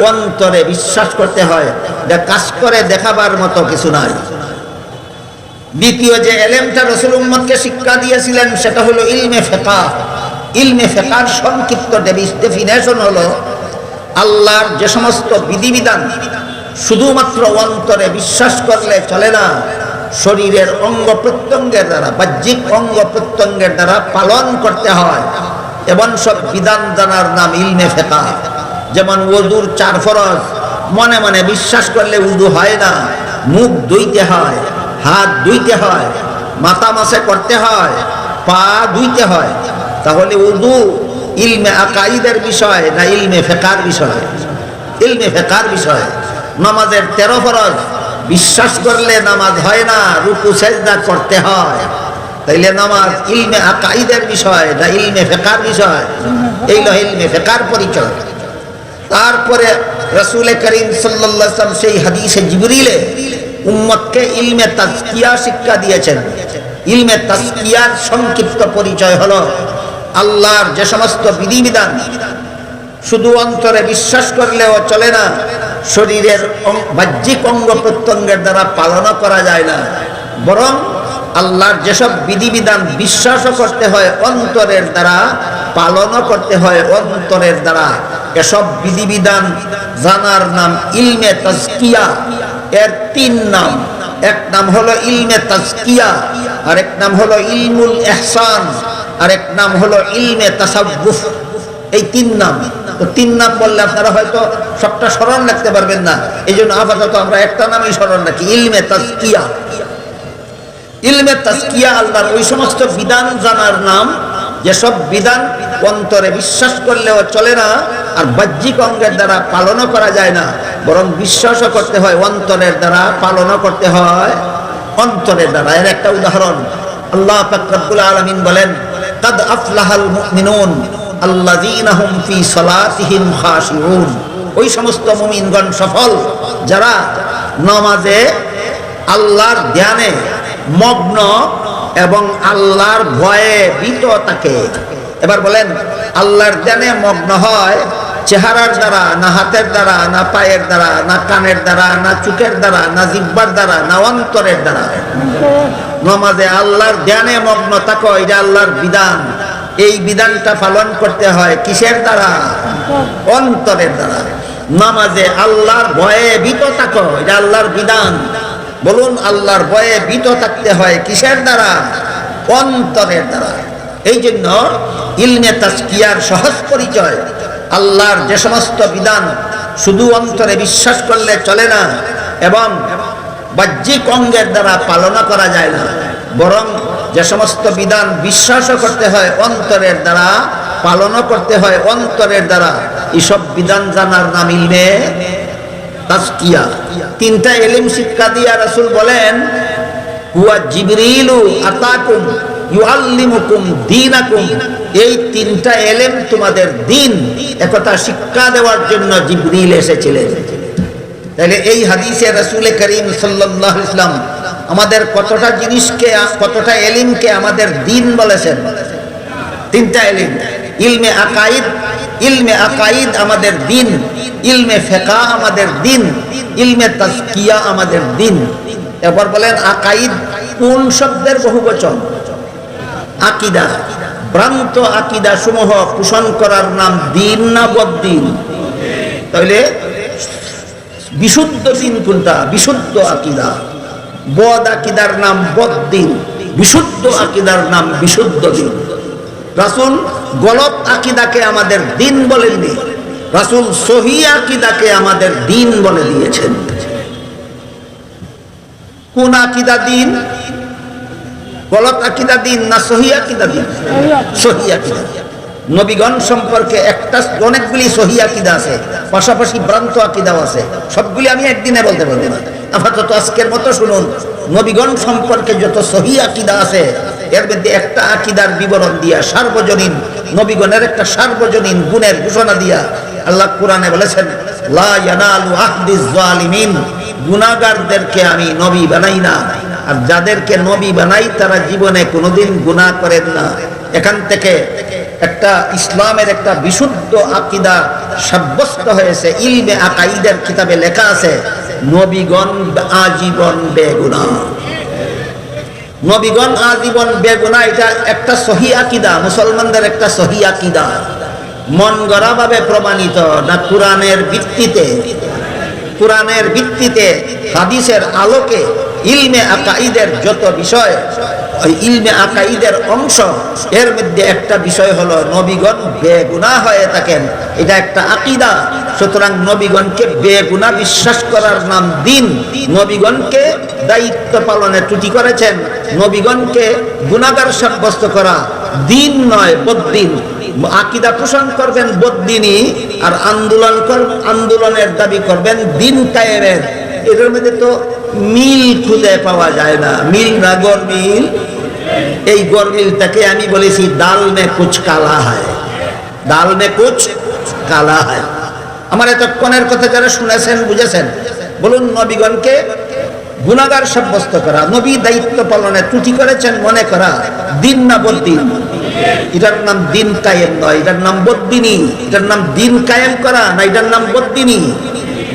অন্তরে বিশ্বাস করতে হয়, যা কাজ করে দেখাবার মতো কিছু নাই। দ্বিতীয় যে এলেমটা রাসূল উম্মতকে শিক্ষা দিয়েছিলেন সেটা হলো ইলমে ফিকহ। ইলমে ফিকহর সংক্ষিপ্ত ডেফিনেশন হলো আল্লাহর যে সমস্ত বিধিবিধান শুধুমাত্র অন্তরে বিশ্বাস করলে চলে না, শরীরের অঙ্গ প্রত্যঙ্গের দ্বারা, বাহ্যিক অঙ্গ প্রত্যঙ্গের দ্বারা পালন করতে হয়। এবং সব বিধান জানার নাম ইলমে ফিকহ। যেমন ওযুর 4 ফরজ মনে মনে বিশ্বাস করলে উযু হয় না, মুখ ধুইতে হয়, হাত ধুইতে হয়, মাথা মাসে করতে হয়, পা ধুইতে হয়। তাহলে উযু ইলমে আকাইদের বিষয় না ইলমে ফিকহের বিষয়? ইলমে ফিকহের বিষয়। নামাজের 13 ফরজ বিশ্বাস করলে নামাজ হয় না, রুকু সেজদা করতে হয়। তাইলে নামাজ ইলমে আকাইদের বিষয় না ইলমে ফিকহের বিষয়? এই হলো ইলমে ফিকহের পরিচয়। তারপরে রাসূল করিম সাল্লাল্লাহু আলাইহি ওয়াসাল্লাম সেই হাদিসে জিবরিলে উম্মতকে ইলমে তাজকিয়া শিক্ষা দিয়েছেন। ইলমে তাজকিয়ার সংক্ষিপ্ত পরিচয় হলো আল্লাহর যে সমস্ত বিধিবিধান শুধু অন্তরে বিশ্বাস করলেও চলে না, শরীরের বাহ্যিক অঙ্গ প্রত্যঙ্গের দ্বারা পালন করা যায় না, বরং আল্লাহর যেসব বিধিবিধান বিশ্বাসও করতে হয় অন্তরের দ্বারা, পালনও করতে হয় অন্তরের দ্বারা। এসব বিধিবিধান জানার নাম ইলমে তাজকিয়া। এর 3 নাম। এক নাম হলো ইলমে তাজকিয়া, আরেক নাম হলো ইলমুল ইহসান, আরেক নাম হলো ইলমে তাসাব্বুফ। এই 3 নাম। তো 3 নাম বললে আপনারা হয়তো সবটা স্মরণ রাখতে পারবেন না, এই জন্য আপাতত আমরা একটা নামই স্মরণ রাখি, ইলমে তাজকিয়া। ইলমে তাজকিয়া আল্লাহর ওই সমস্ত বিধান জানার নাম যেসব বিধান অন্তরে বিশ্বাস করলেও চলে না আর বাহ্যিক অঙ্গের দ্বারা পালনও করা যায় না, বরং বিশ্বাসও করতে হয় অন্তরের দ্বারা, পালনও করতে হয় অন্তরের দ্বারা। এর একটা উদাহরণ আল্লাহ পাক রব্বুল আলামিন বলেন, কাদ আফলাহাল মুমিনুন আল্লাযীনা হুম ফি সালাতিহিম খাশিউন। ওই সমস্ত মুমিনগণ সফল যারা নামাজে আল্লাহর ধ্যানে মগ্ন এবং আল্লাহর ভয়ে ভীত থাকে। এবার বলেন, আল্লাহর ধ্যানে মগ্ন হয় চেহারার দ্বারা না, হাতের দ্বারা না, পায়ের দ্বারা না, কানের দ্বারা না, চোখের দ্বারা না, জিহ্বার দ্বারা না, অন্তরের দ্বারা? নামাজে আল্লাহর ধ্যানে মগ্ন থাকো, এটা আল্লাহর বিধান। এই বিধানটা পালন করতে হয় কিসের দ্বারা? অন্তরের দ্বারা। নামাজে আল্লাহর ভয়ে ভীত থাকো, এটা আল্লাহর বিধান। বলুন, আল্লাহর ভয়ে ভীত থাকতে হয় কিসের দ্বারা? অন্তরের দ্বারা। এই জন্য ইলমে তাজকিয়ার সহজ পরিচয় আল্লাহর যে সমস্ত বিধান শুধু অন্তরে বিশ্বাস করলে চলে না এবং বাহ্যিক অঙ্গের দ্বারা পালন করা যায় না, বরং যে সমস্ত বিধান বিশ্বাসও করতে হয় অন্তরের দ্বারা, পালনও করতে হয় অন্তরের দ্বারা, এইসব বিধান জানার নাম ইলমে তাজকিয়া। 3টা ইলম শিক্ষা দিয়া রাসূল বলেন, হুয়া জিবরিলু আতাকুম ইউআল্লিমুকুম দীনাকুম। এই 3টা ইলম তোমাদের দ্বীন, একথা শিক্ষা দেওয়ার জন্য জিবরিল এসেছিলেন। তাহলে এই হাদিসে রাসূল করিম সাল্লাল্লাহু আলাইহি ওয়াসাল্লাম আমাদের কতটা জিনিসকে, কতটা ইলমকে আমাদের দ্বীন বলেছেন? 3টা ইলম। ইলমে আকাইদ, ইলমে আকাইদ আমাদের দ্বীন, ইলমে ফিকহ আমাদের দ্বীন, ইলমে তাজকিয়া আমাদের দ্বীন। এবার বলেন, আকাইদ কোন শব্দের বহুবচন? আকীদা। ভ্রান্ত আকীদা সমূহ পোষণ করার নাম দ্বীন না বদ্দীন? তাহলে বিশুদ্ধ দ্বীন কোনটা? বিশুদ্ধ আকীদা। বদ আকীদার নাম বদ্দীন, বিশুদ্ধ আকীদার নাম বিশুদ্ধ দ্বীন। রাসূল গলত আকীদাকে আমাদের দ্বীন বলেননি, রাসূল সহিহ আকীদাকে আমাদের দ্বীন বলে দিয়েছেন। কোন আকীদা দ্বীন? গলত আকীদা দ্বীন না সহিহ আকীদা দ্বীন? সহিহ আকীদা। নবীগণ সম্পর্কে অনেকগুলি সহিহ আকীদা আছে, পাশাপাশি ভ্রান্ত আকীদাও আছে। সবগুলি আমি একদিনে বলতে পারবো না, আপাতত আজকের মতো শুনুন। নবীগণ সম্পর্কে যত সহিহ আকীদা আছে, এর মধ্যে একটা আকীদার বিবরণ দিয়া, সার্বজনীন নবীগণের একটা সার্বজনীন গুণের ঘোষণা দিয়া আল্লাহ কোরআনে বলেছেন, লা ইয়ানালু আহদিজ জালিমিন। গুনাহগারদেরকে আমি নবী বানাই না, আর যাদেরকে নবী বানাই তারা জীবনে কোনোদিন গুনাহ করেন না। এখান থেকে একটা ইসলামের একটা বিশুদ্ধ আকীদা সাব্যস্ত হয়েছে। ইলমে আকাইদের কিতাবে লেখা আছে, নবীগণ আজীবন বেগুনাহ। নবীগণ আজীবন বেগুনাহ, এটা একটা সহিহ আকীদা, মুসলমানদের একটা সহিহ আকীদা। মন গড়া ভাবে প্রমাণিত না কোরআনের ভিত্তিতে? কোরআনের ভিত্তিতে হাদিসের আলোকে ইলমে আকাইদের যত বিষয়, ওই ইলমে আকাইদের অংশ, এর মধ্যে একটা বিষয় হলো নবীগণ বেগুনাহ হয়ে থাকেন, এটা একটা আকীদা। সুতরাং নবীগণকে বেগুনাহ বিশ্বাস করার নাম দিন। নবীগণকে দায়িত্ব পালনে ত্রুটি করেছেন, নবীগণকে গুনাহগার সাব্যস্ত করা দিন নয়, বদ্দিন। আকীদা পোষণ করবেন বদ্দিনী, আর আন্দোলনের দাবি করবেন দিন কায়েমের। এদের মধ্যে তো মিল খুঁজে পাওয়া যায় না। মিল না গরমিল, এই গরমিলটাকে আমি বলেছি দাল মে কুছ কালা হয়, দাল মে কুছ কালা হয়। আমার এতক্ষণের কথা যারা শুনেছেন বুঝেছেন, বলুন নবীগণকে গুনাহগার সাব্যস্ত করা, নবী দায়িত্ব পালনে ত্রুটি করেছেন মনে করা দিন না বদ্দিন? এটার নাম দিন কায়েম নয়, এটার নাম বদ্দিনী। এটার নাম দিন কায়েম করা না, এটার নাম বদ্দিনী।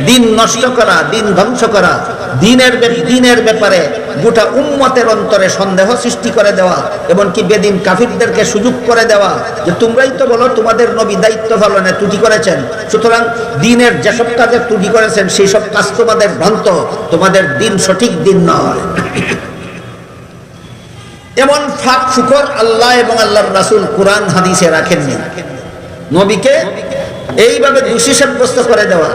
দিন নষ্ট করা, দিন ধ্বংস করা, দিনের ব্যাপারে গোটা উম্মতের অন্তরে সন্দেহ সৃষ্টি করে দেওয়া, এমনকি বেদিন কাফিরদেরকে সুযোগ করে দেওয়া যে তোমরাই তো বলো তোমাদের নবী দায়িত্ব পালনে ত্রুটি করেছেন, সুতরাং দিনের যেসব কাজে ত্রুটি করেছেন সেই সব কাজ তোমাদের ভ্রান্ত, তোমাদের দিন সঠিক দিন নয়। এমন ফাঁক ফুকর আল্লাহ এবং আল্লাহর রাসূল কোরআন হাদিসে রাখেননি। নবীকে এইভাবে দোষী সাব্যস্ত করে দেওয়া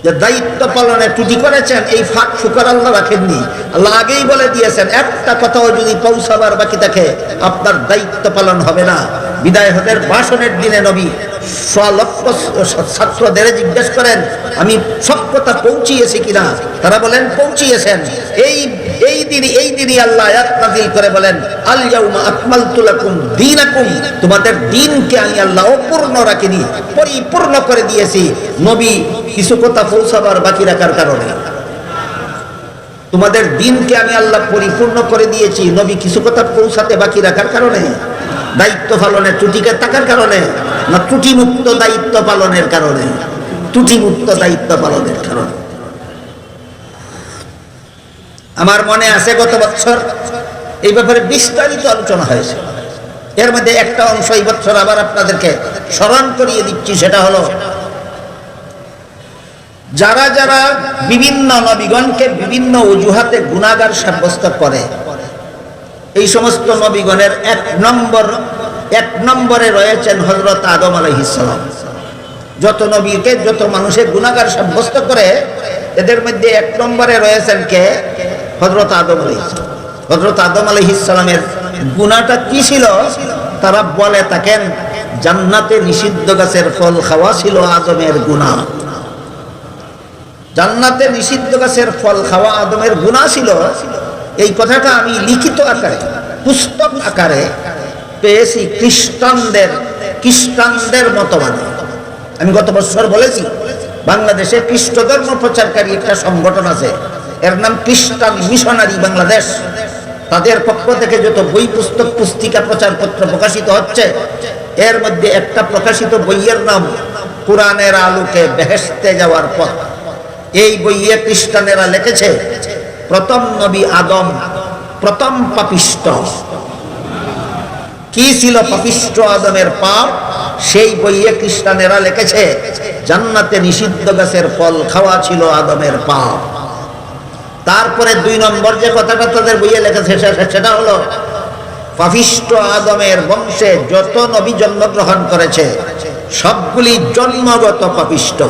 যে দায়িত্ব পালনে ত্রুটি করেছেন, এই ফাঁক ফুকর আল্লাহ রাখেননি। আল্লাহ আগেই বলে দিয়েছেন একটা কথাও যদি পৌঁছাবার বাকি থাকে আপনার দায়িত্ব পালন হবে না। বিদায় হতের ভাষণের দিনে নবী লক্ষ ছাত্রদের জিজ্ঞেস করেন আমি সব কথা পৌঁছিয়েছি কিনা, তারা বলেন পৌঁছিয়েছেন। এই দিনই আল্লাহ আয়াত নাযিল করে বলেন আল ইয়াউমা আকমালতু লাকুম দীনাকুম, তোমাদের দিনকে আমি আল্লাহ অপূর্ণ রাখিনি, পরিপূর্ণ করে দিয়েছি। নবী কিছু কথা পৌঁছাবার বাকি রাখার কারণে, তোমাদের দিনকে আমি আল্লাহ পরিপূর্ণ করে দিয়েছি, নবী কিছু কথা পৌঁছাতে বাকি রাখার কারণে, দায়িত্ব পালনের ত্রুটিকে থাকার কারণে না ত্রুটিমুক্ত দায়িত্ব পালনের কারণে? ত্রুটিমুক্ত দায়িত্ব পালনের কারণে। আমার মনে আছে গত বছর এই ব্যাপারে বিস্তারিত আলোচনা হয়েছে। এর মধ্যে একটা অংশ এই বছর আবার আপনাদেরকে স্মরণ করিয়ে দিচ্ছি, সেটা হলো যারা যারা বিভিন্ন নবীগণকে বিভিন্ন অজুহাতে গুনাহগার সাব্যস্ত করে, এই সমস্ত নবীগণের এক নম্বরে রয়েছেন হযরত আদম আলাইহিস সালাম। যত নবীকে যত মানুষের গুনাহগার সাব্যস্ত করে এদের মধ্যে এক নম্বরে রয়েছেন কে? হযরত আদম আলাইহিস সালাম। হযরত আদম আলাইহিস সালামের গুনাহটা কি ছিল? তারা বলে থাকেন জান্নাতে নিষিদ্ধ গাছের ফল খাওয়া ছিল আদমের গুনাহ। জান্নাতে নিষিদ্ধ গাছের ফল খাওয়া আদমের গুনাহ ছিল। এই কথাটা আমি লিখিত আকারে, পুস্তক আকারে পেয়েছি খ্রিস্টানদের মতবাদে। আমি গত বছর বলেছি বাংলাদেশে খ্রিস্ট ধর্ম প্রচারকারী একটা সংগঠন আছে, এর নাম খ্রিস্টান মিশনারি বাংলাদেশ। তাদের পক্ষ থেকে যত বই পুস্তক পুস্তিকা প্রচারপত্র প্রকাশিত হচ্ছে, এর মধ্যে একটা প্রকাশিত বইয়ের নাম কোরআনের আলোকে বেহেশতে যাওয়ার পথ। এই বইয়ে খ্রিস্টানেরা লিখেছে প্রথম নবী আদম প্রথম পাপিষ্ট। কি ছিল পাপিষ্ট আদমের পাপ? সেই বইয়ে খ্রিস্টানেরা লিখেছে জান্নাতে নিষিদ্ধ গাছের ফল খাওয়া ছিল আদমের পাপ। তারপরে 2 নম্বর যে কথাটা তাদের বইয়ে লিখেছে সেটা হলো পাপিষ্ট আদমের বংশে যত নবী জন্মগ্রহণ করেছে সবগুলি জন্মগত পাপিষ্ট।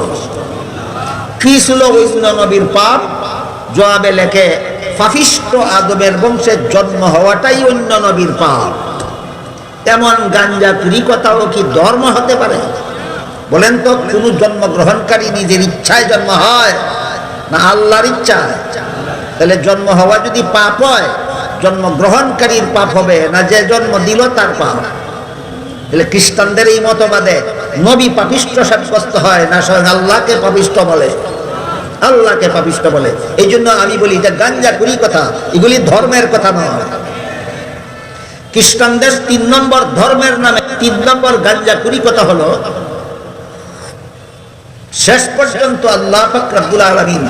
কি ছিল ওই নবীর পাপ? জবাবে লেখে পাপিষ্ট আদমের বংশে জন্ম হওয়াটাই অন্য নবীর পাপ। এমন গাঞ্জাখুরি কথাও কি ধর্ম হতে পারে? বলেন তো, কোন জন্মগ্রহণকারী নিজের ইচ্ছায় জন্ম হয় না আল্লাহর ইচ্ছায়? তাহলে জন্ম হওয়া যদি পাপ হয়, জন্মগ্রহণকারীর পাপ হবে না যে জন্ম দিল তার পাপ? তাহলে খ্রিস্টানদের এই মতবাদে নবী পাপিষ্ট সাব্যস্ত হয় না স্বয়ং আল্লাহকে পাপিষ্ট বলে? আল্লাহকে পাপিষ্ট বলে। এই জন্য আমি বলি এটা গাঞ্জাখুরি কথা, এগুলি ধর্মের কথা নয়। খ্রিস্টানদের 3 নম্বর ধর্মের নামে 3 নম্বর গাঞ্জাখুরি কথা হলো শেষ পর্যন্ত আল্লাহ পাক রব্বুল আলামিন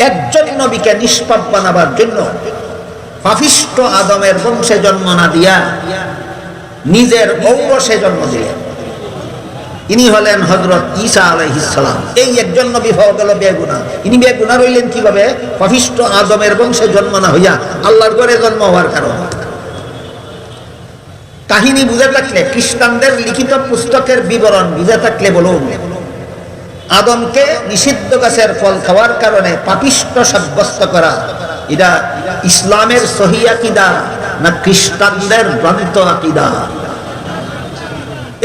একজন নবীকে নিষ্পাপ বানাবার জন্য পাপিষ্ট আদমের বংশে জন্ম না দিয়া নিজের ঔরসে জন্ম দিলেন। ইনি হলেন হযরত ঈসা আলাইহিস সালাম। এই একজন নবী হওয়া গেল বেগুনাহ। ইনি বেগুনাহ রইলেন কিভাবে? পাপিষ্ঠ আদমের বংশে জন্ম না হইয়া আল্লাহর ঘরে জন্ম হওয়ার কারণে। কাহিনী বুঝে থাকলে, খ্রিস্টানদের লিখিত পুস্তকের বিবরণ বুঝে থাকলে বলুন, আদমকে নিষিদ্ধ গাছের ফল খাওয়ার কারণে পাপিষ্ঠ সাব্যস্ত করা, এটা ইসলামের সহি আকীদা না খ্রিস্টানদের ভ্রান্ত আকীদা?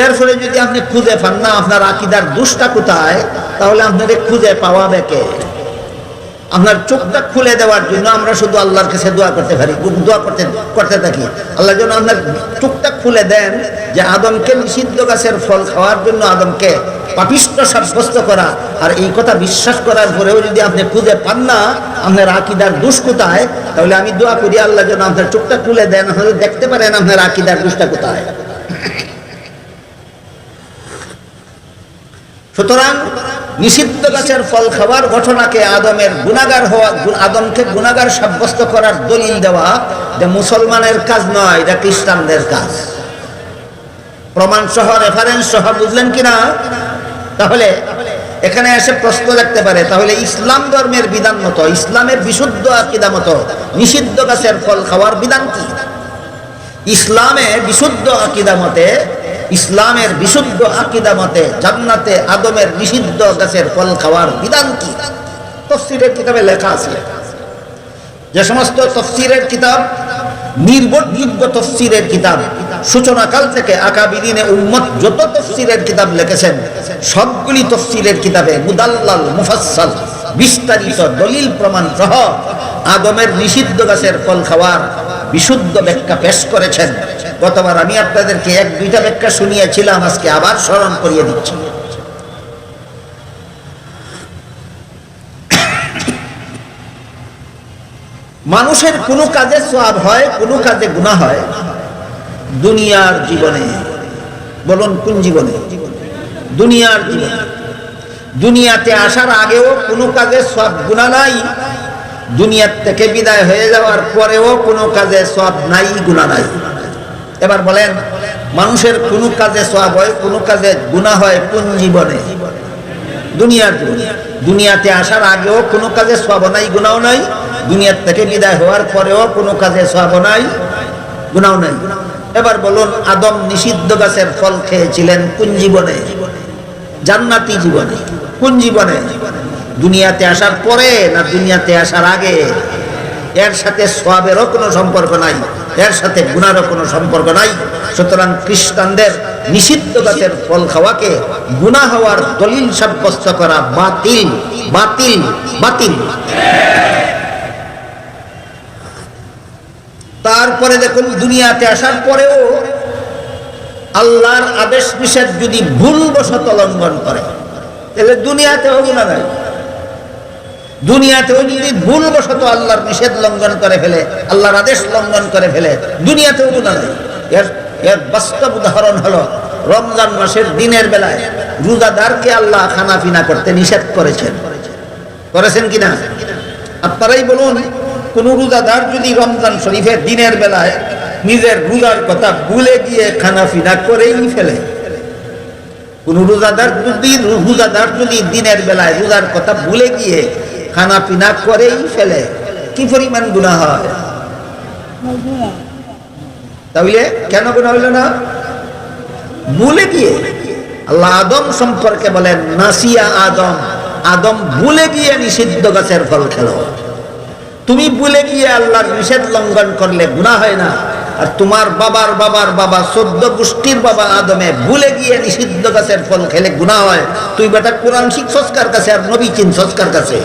এরপরে যদি আপনি খুঁজে পান না আপনার আকীদার দোষটা কোথায়, তাহলে আপনাকে খুঁজে পাওয়াবে কে? আপনার চোখটা খুলে দেওয়ার জন্য আমরা শুধু আল্লাহর কাছে দোয়া করতে পারি, দোয়া করতে থাকি। আল্লাহ যেন আপনার চোখটা খুলে দেন যে আদমকে নিষিদ্ধ গাছের ফল খাওয়ার জন্য আদমকে পাপিষ্ঠ সাব্যস্ত করা, আর এই কথা বিশ্বাস করার পরেও যদি আপনি খুঁজে পান না আপনার আকীদার দোষ কোথায়, তাহলে আমি দোয়া করি আল্লাহ যেন আপনার চোখটা খুলে দেন, হলে দেখতে পারেন আপনার আকীদার দোষটা কোথায়। সুতরাং নিষিদ্ধ গাছের ফল খাওয়ার ঘটনাকে আদমের গুনাহগার হওয়া, আদমকে গুনাহগার সাব্যস্ত করার দলিল দেওয়া যে মুসলমানের কাজ নয়, এটা খ্রিস্টানদের কাজ। প্রমাণ সহ, রেফারেন্স সহ, বুঝলেন কিনা? তাহলে এখানে এসে প্রশ্ন রাখতে পারে, তাহলে ইসলাম ধর্মের বিধান মতো, ইসলামের বিশুদ্ধ আকীদা মতো নিষিদ্ধ গাছের ফল খাওয়ার বিধান কি? ইসলামের বিশুদ্ধ আকীদা মতে, ইসলামের বিশুদ্ধ আকীদা মতে জান্নাতে আদমের নিষিদ্ধ গাছের ফল খাওয়ার বিধান কি? তাফসীরের কিতাবে লেখা আছে। যে সমস্ত তাফসীরের কিতাব নির্ভরযোগ্য তাফসীরের কিতাব, সূচনাকাল থেকে আকাবিরিনে উম্মত যত তাফসীরের কিতাব লিখেছেন, সবগুলি তাফসীরের কিতাবে মুদাল্লাল মুফাসসাল বিস্তারিত দলিল প্রমাণ সহ আদমের নিষিদ্ধ গাছের ফল খাওয়ার বিশুদ্ধ ব্যাখ্যা পেশ করেছেন। গতবার আমি আপনাদেরকে এক দুইটা ব্যাখ্যা শুনিয়েছিলাম, আজকে আবার স্মরণ করিয়ে দিচ্ছি। মানুষের কোনো কাজে সওয়াব হয়, কোনো কাজে গুনাহ হয় দুনিয়ার জীবনে। বলুন কোন জীবনে? দুনিয়ার জীবনে। দুনিয়াতে আসার আগেও কোনো কাজে সওয়াব গুনাহ নাই, দুনিয়ার থেকে বিদায় হয়ে যাওয়ার পরেও কোনো কাজে সওয়াব নাই, গুনাহ নাই। এবার বলেন, মানুষের কোনো কাজে সওয়াব হয়, কোনো কাজে গুনাহ হয় কোন জীবনে? দুনিয়ার জীবনে। দুনিয়াতে আসার আগেও কোনো কাজে সওয়াব নাই, গুনাহ নাই, দুনিয়ার থেকে বিদায় হওয়ার পরেও কোনো কাজে সওয়াব নাই, গুনাহ নাই। এবার বলুন, আদম নিষিদ্ধ গাছের ফল খেয়েছিলেন কোন জীবনে? জান্নাতি জীবনে। কোন জীবনে? দুনিয়াতে আসার পরে না দুনিয়াতে আসার আগে? এর সাথে সওয়াবেরও কোনো সম্পর্ক নাই, এর সাথে গুনাহেরও কোনো সম্পর্ক নাই। সুতরাং খ্রিস্টানদের নিষিদ্ধ গাছের ফল খাওয়াকে গুনাহ হওয়ার দলিল সাব্যস্ত করা বাতিল, বাতিল, বাতিল। তারপরে দেখুন, দুনিয়াতে আসার পরেও আল্লাহর আদেশ নিষেধ যদি ভুলবশত লঙ্ঘন করে, তাহলে দুনিয়াতেও গুনাহ নাই। দুনিয়াতেও যদি ভুলবশত আল্লাহর নিষেধ লঙ্ঘন করে ফেলে, আল্লাহর আদেশ লঙ্ঘন করে ফেলে, দুনিয়াতেও গুনাহ নাই। এর বাস্তব উদাহরণ হলো রমজান মাসের দিনের বেলায় রোজাদারকে আল্লাহ খানা পিনা করতে নিষেধ করেছেন। করেছেন কিনা? আপনারাই বলুন, কোন রোজাদার যদি রমজান শরীফের দিনের বেলায় নিজের রোজার কথা ভুলে গিয়ে খানা পিনা করেই ফেলে, কোন রোজাদার যদি দিনের বেলায় রোজার কথা ভুলে গিয়ে খানা পিনা করেই ফেলে, কি পরিমাণ গুনাহ হয়? তাহলে কেন গুনাহ হইল না? ভুলে গিয়ে। আল্লাহ আদম সম্পর্কে বলেন, নাসিয়া আদম, আদম ভুলে গিয়ে নিষিদ্ধ গাছের ফল খেলো। তুমি ভুলে গিয়ে আল্লাহর নিষেধ লঙ্ঘন করলে গুনাহ হয় না, আর তোমার বাবার বাবার বাবা 14 গোষ্ঠীর বাবা আদমে ভুলে গিয়ে নিষিদ্ধ গাছের ফল খেলে গুনাহ হয়। তুই বেটা কোরআন শিখছস কার কাছে আর নবী চিনছস কার কাছে?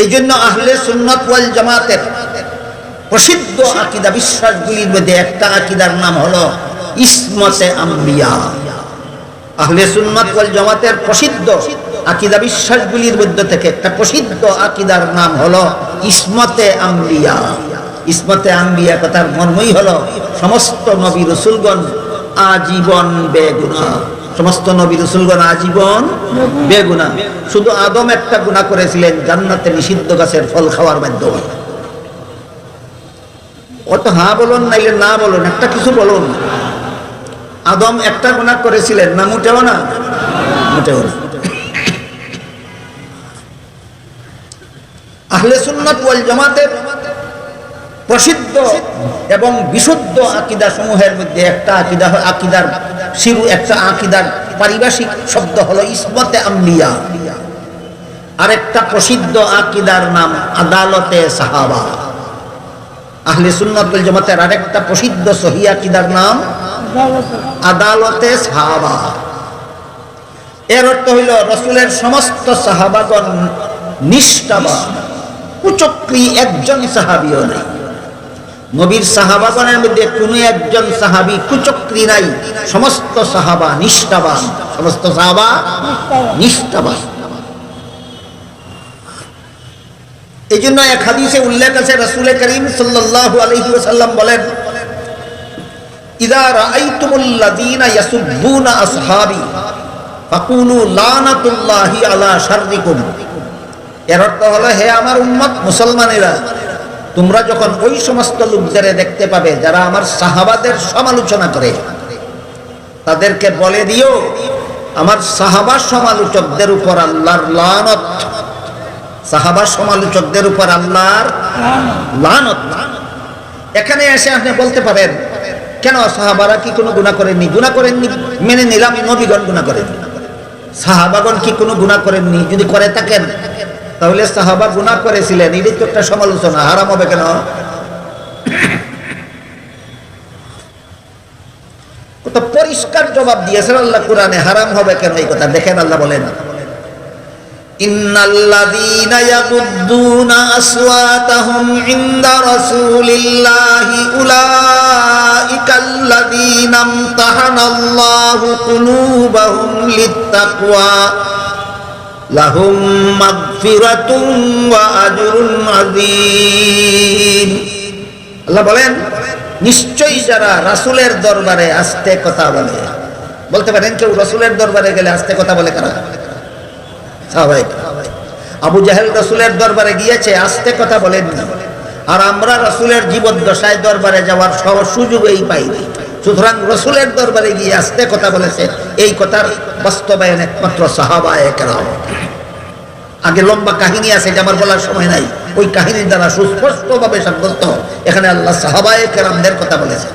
এই জন্য আহলে সুন্নাত ওয়াল জামাতের প্রসিদ্ধ আকীদা বিশ্বাসগুলির মধ্যে একটা আকীদার নাম হলো ইসমতে আম্বিয়া। আহলে সুন্নাত ওয়াল জামাতের প্রসিদ্ধ আকীদা বিশ্বাসগুলির মধ্যে থেকে একটা প্রসিদ্ধ আকীদার নাম হলো ইসমতে আম্বিয়া। ইসমতে আম্বিয়া কথার মর্মই হলো সমস্ত নবী রাসূলগণ আজীবন বেগুনাহ। সমস্ত নবী রাসূলগণ আজীবন বেগুনাহ। শুধু আদম একটা গুনাহ করেছিলেন জান্নাতে নিষিদ্ধ গাছের ফল খাওয়ার মাধ্যমে। অত হ্যাঁ বলুন নাইলে না বলুন, একটা কিছু বলুন। আদম একটা গুনাহ করেছিলেন না? মোটেও না, মোটেও না। আহলে সুন্নাত ওয়াল জামাতের প্রসিদ্ধ এবং বিশুদ্ধ আকীদা সমূহের মধ্যে একটা আকীদার শিরু, একটা আকীদার পারিভাষিক শব্দ হলো ইসমতে আম্বিয়া। আরেকটা প্রসিদ্ধ আকীদার নাম আদালতে সাহাবা। আহলে সুন্নাত ওয়াল জামাতের আরেকটা প্রসিদ্ধ সহিহ আকীদার নাম আদালতে সাহাবা। এর অর্থ হইল রাসূলের সমস্ত সাহাবাগণ নিষ্ঠাবান, কুচক্রী একজন সাহাবীও নাই। নবীর সাহাবাগণের মধ্যে কোনো একজন সাহাবী কুচক্রী নাই। সমস্ত সাহাবা নিষ্ঠাবান, সমস্ত সাহাবা নিষ্ঠাবান। এই জন্য এক হাদিসে উল্লেখ আছে, রাসূল করিম সাল্লাল্লাহু আলাইহি ওয়াসাল্লাম বলেন, ইযা রাআইতুমুল্লাযীনা ইয়াসুব্বুনা আসহাবী ফাকুলু লানাতুল্লাহি আলা শাররিকুম। এর অর্থ হলো, হে আমার উম্মত মুসলমানেরা, তোমরা যখন ওই সমস্ত লোকদের দেখতে পাবে যারা আমার সাহাবাদের সমালোচনা করে, তাদেরকে বলে দিও আমার সাহাবা সমালোচকদের উপর আল্লাহর লানত। সাহাবা সমালোচকদের উপর আল্লাহর লানত। এখানে এসে আপনি বলতে পারেন, কেন সাহাবারা কি কোনো গুনাহ করেননি? গুনাহ করেননি মেনে নিলাম, নবীগণ গুনাহ করেননি। সাহাবাগণ কি কোনো গুনাহ করেননি? যদি করে থাকেন তাহলে সাহাবা গুনাহ করেছিলেন, এটাই তো একটা সমালোচনা, হারাম হবে কেন? কত পরিষ্কার জবাব দিয়েছেন আল্লাহ কোরআনে, হারাম হবে কেন এই কথা। দেখেন আল্লাহ বলেন, ইন্নাল্লাযীনা ইয়াগুদ্দুনা আসওয়াতাহুম ইনদা রাসূলিল্লাহি উলাইকাল্লাযীনা ইমতাহানাল্লাহু কুলুবাহুম লিত্তাকওয়া লাহুম মাগফিরাতুন ওয়া আজরুন আযীম। আল্লাহ বলেন, নিশ্চয়ই যারা রাসূলের দরবারে আস্তে কথা বলে। বলতে পারেন কেউ রাসূলের দরবারে গেলে আস্তে কথা বলে কারা? সাহাবায়ে কেরাম। আবু জাহেল রাসূলের দরবারে গিয়েছে, আস্তে কথা বলেননি। আর আমরা রাসূলের জীবদ্দশায় দরবারে যাওয়ার সুযোগই পাইনি। সুতরাং রাসূলের দরবারে গিয়ে আস্তে কথা বলেছে, এই কথার বাস্তবায়ন একমাত্র সাহাবায়ে কেরাম। আগে লম্বা কাহিনী আছে, এটা আমার বলার সময় নাই। ওই কাহিনীর দ্বারা সুস্পষ্টভাবে সাব্যস্ত এখানে আল্লাহ সাহাবায়ে কেরামদের কথা বলেছে।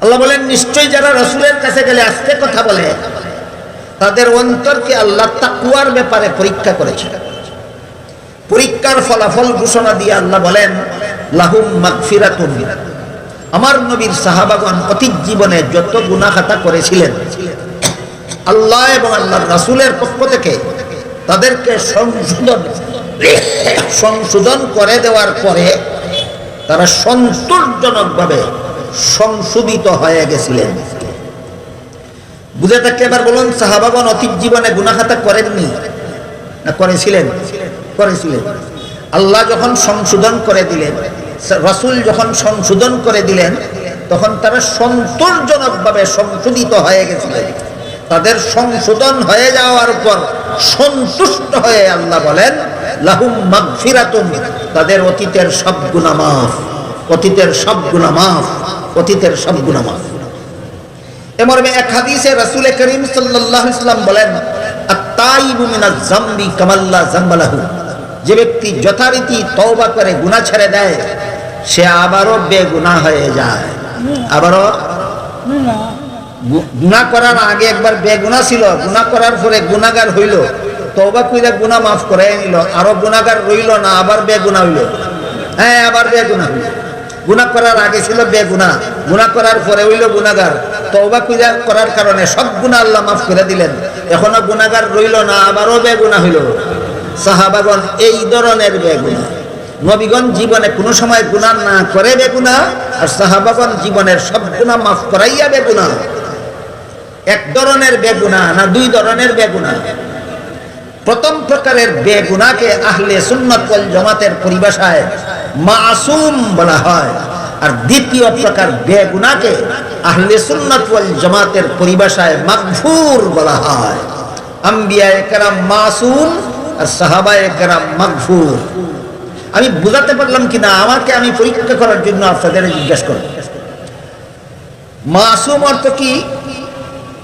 আল্লাহ বলেন, নিশ্চয়ই যারা রাসূলের কাছে গেলে আস্তে কথা বলে, তাদের অন্তরকে আল্লাহ তাকওয়ার ব্যাপারে পরীক্ষা করেছে। পরীক্ষার ফলাফল ঘোষণা দিয়ে আল্লাহ বলেন, লাহুম মাগফিরাতুন। আমার নবীর সাহাবাগণ অতীত জীবনে যত গুনাহ খাতা করেছিলেন, আল্লাহ এবং আল্লাহর রাসূলের পক্ষ থেকে তাদেরকে সংশোধন করে দেওয়ার পরে তারা সন্তোষজনকভাবে সংশোধিত হয়ে গেছিলেন। বুঝে থাকলে এবার বলুন, সাহাবাগণ অতীত জীবনে গুনাহ খাতা করেননি না করেছিলেন? করেছিলেন। আল্লাহ যখন সংশোধন করে দিলেন, রাসূল যখন সংশোধন করে দিলেন, তখন তারা সন্তোষজনকভাবে সংশোধিত হয়ে গেছিলেন। তাদের সংশোধন হয়ে যাওয়ার পর সন্তুষ্ট হয়ে আল্লাহ বলেন, লাহুম মাগফিরাতুন। তাদের অতীতের সব গুনাহ মাফ, অতীতের সব গুনাহ মাফ, অতীতের সব গুনাহ মাফ। এমর্মে এক হাদিসে রাসূল করিম সাল্লাল্লাহু আলাইহি ওয়াসাল্লাম বলেন, আত-তাইবু মিনাজ যামবি কামাল্লা যামবা লাহু। যে ব্যক্তি যথারীতি তওবা করে গুনাহ ছেড়ে দেয়, সে আবারও বেগুনাহ হয়ে যায়। আবারও গুনাহ করার আগে একবার বেগুনাহ ছিল, গুনাহ করার পরে গুনাহগার হইল, তওবা কইরা গুনাহ মাফ করে নিল, আরো গুনাহগার রইল না, আবার বেগুনাহ হইল। হ্যাঁ, আবার বেগুনাহ হইল। গুনাহ করার আগে ছিল বেগুনাহ, গুনাহ করার পরে হইল গুনাহগার। তওবা করার কারণে সব গুনাহ আল্লাহ মাফ করে দিলেন, এখনো গুনাহগার রইল না, আবারও বেগুনাহ হইল। সাহাবাগণ এই ধরনের বেগুনাহ। নবীগণ জীবনে কোনো সময় গুনাহ না করে বেগুনাহ, আর সাহাবাগণ জীবনের সব গুনাহ মাফ করাইয়া বেগুনাহ। এক ধরনের বেগুনাহ না দুই ধরনের বেগুনাহ? প্রথম প্রকারের বেগুনাহকে আহলে সুন্নাত ওয়াল জামাতের পরিভাষায় মাসুম বলা হয়, আর দ্বিতীয় প্রকার বেগুনাহকে আহলে সুন্নাত ওয়াল জামাতের পরিভাষায় মাগফুর বলা হয়। আম্বিয়ায়ে কেরাম মাসুম আর সাহাবায়ে কেরাম মাগফুর। আমি বুঝাতে পারলাম কিনা আমাকে আমি পরীক্ষা করার জন্য আপনাদের জিজ্ঞাসা করব। মাসুম অর্থ কি?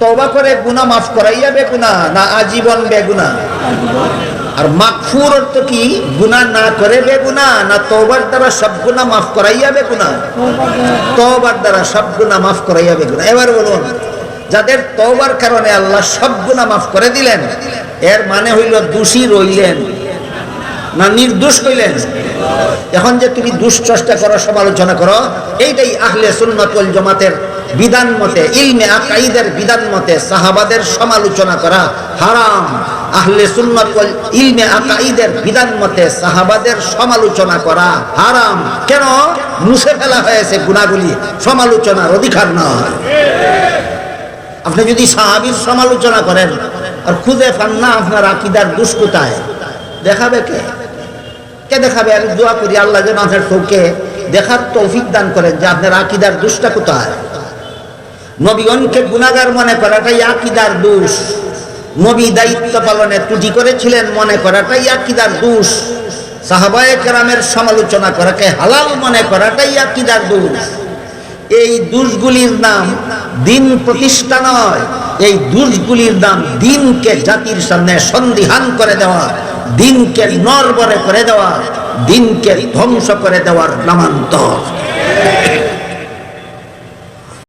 তওবা করে গুনাহ মাফ করাইয়া বেগুনা না আজীবন বেগুনা? আর মাগফুর অর্থ কি? গুনাহ না করে বেগুনা না তওবার দ্বারা সব গুনাহ মাফ করাইয়া বেগুনা? তওবার দ্বারা সব গুনাহ মাফ করাইয়া বেগুনা। এবার বলুন, যাদের তওবার কারণে আল্লাহ সব গুনাহ মাফ করে দিলেন, এর মানে হইল দোষী রইলেন না নির্দোষ হইলেন? এখন যে তুমি দুশ্চেষ্টা করো, সমালোচনা করো, এইটাই আহলে সুন্নাত ওয়াল জামাতের বিধান মতে, ইলমে আকাইদের বিধান মতে সাহাবাদের সমালোচনা করা হারাম। আহলে সুন্নাত ওয়াল ইলমে আকাইদের বিধান মতে সাহাবাদের সমালোচনা করা হারাম। কেন? মুছে ফেলা হয়েছে গুনাহগুলি, সমালোচনার অধিকার নয়। আপনি যদি সাহাবীর সমালোচনা করেন আর খুঁজে পান না আপনার আকীদার দোষ কোথায়, দেখাবে কে? কে দেখাবে? আমি দোয়া করি আল্লাহ যেন আপনার চোখে দেখার তৌফিক দান করেন যে আপনার আকীদার দোষটা কোথায়। নবীগণকে গুনাহগার মনে করাটাই আকীদার দোষ। নবী দায়িত্ব পালনে ত্রুটি করেছিলেন মনে করাটাই আকীদার দোষ। সাহাবায়ে কেরামের সমালোচনা করাকে হালাল মনে করাটাই আকীদার দোষ। এই দোষগুলির নাম দিন প্রতিষ্ঠা নয়, এই দোষগুলির নাম দিনকে জাতির সামনে সন্দিহান করে দেওয়া, দিনকে নড়বড়ে করে দেওয়া, দিনকে ধ্বংস করে দেওয়ার নামান্তর।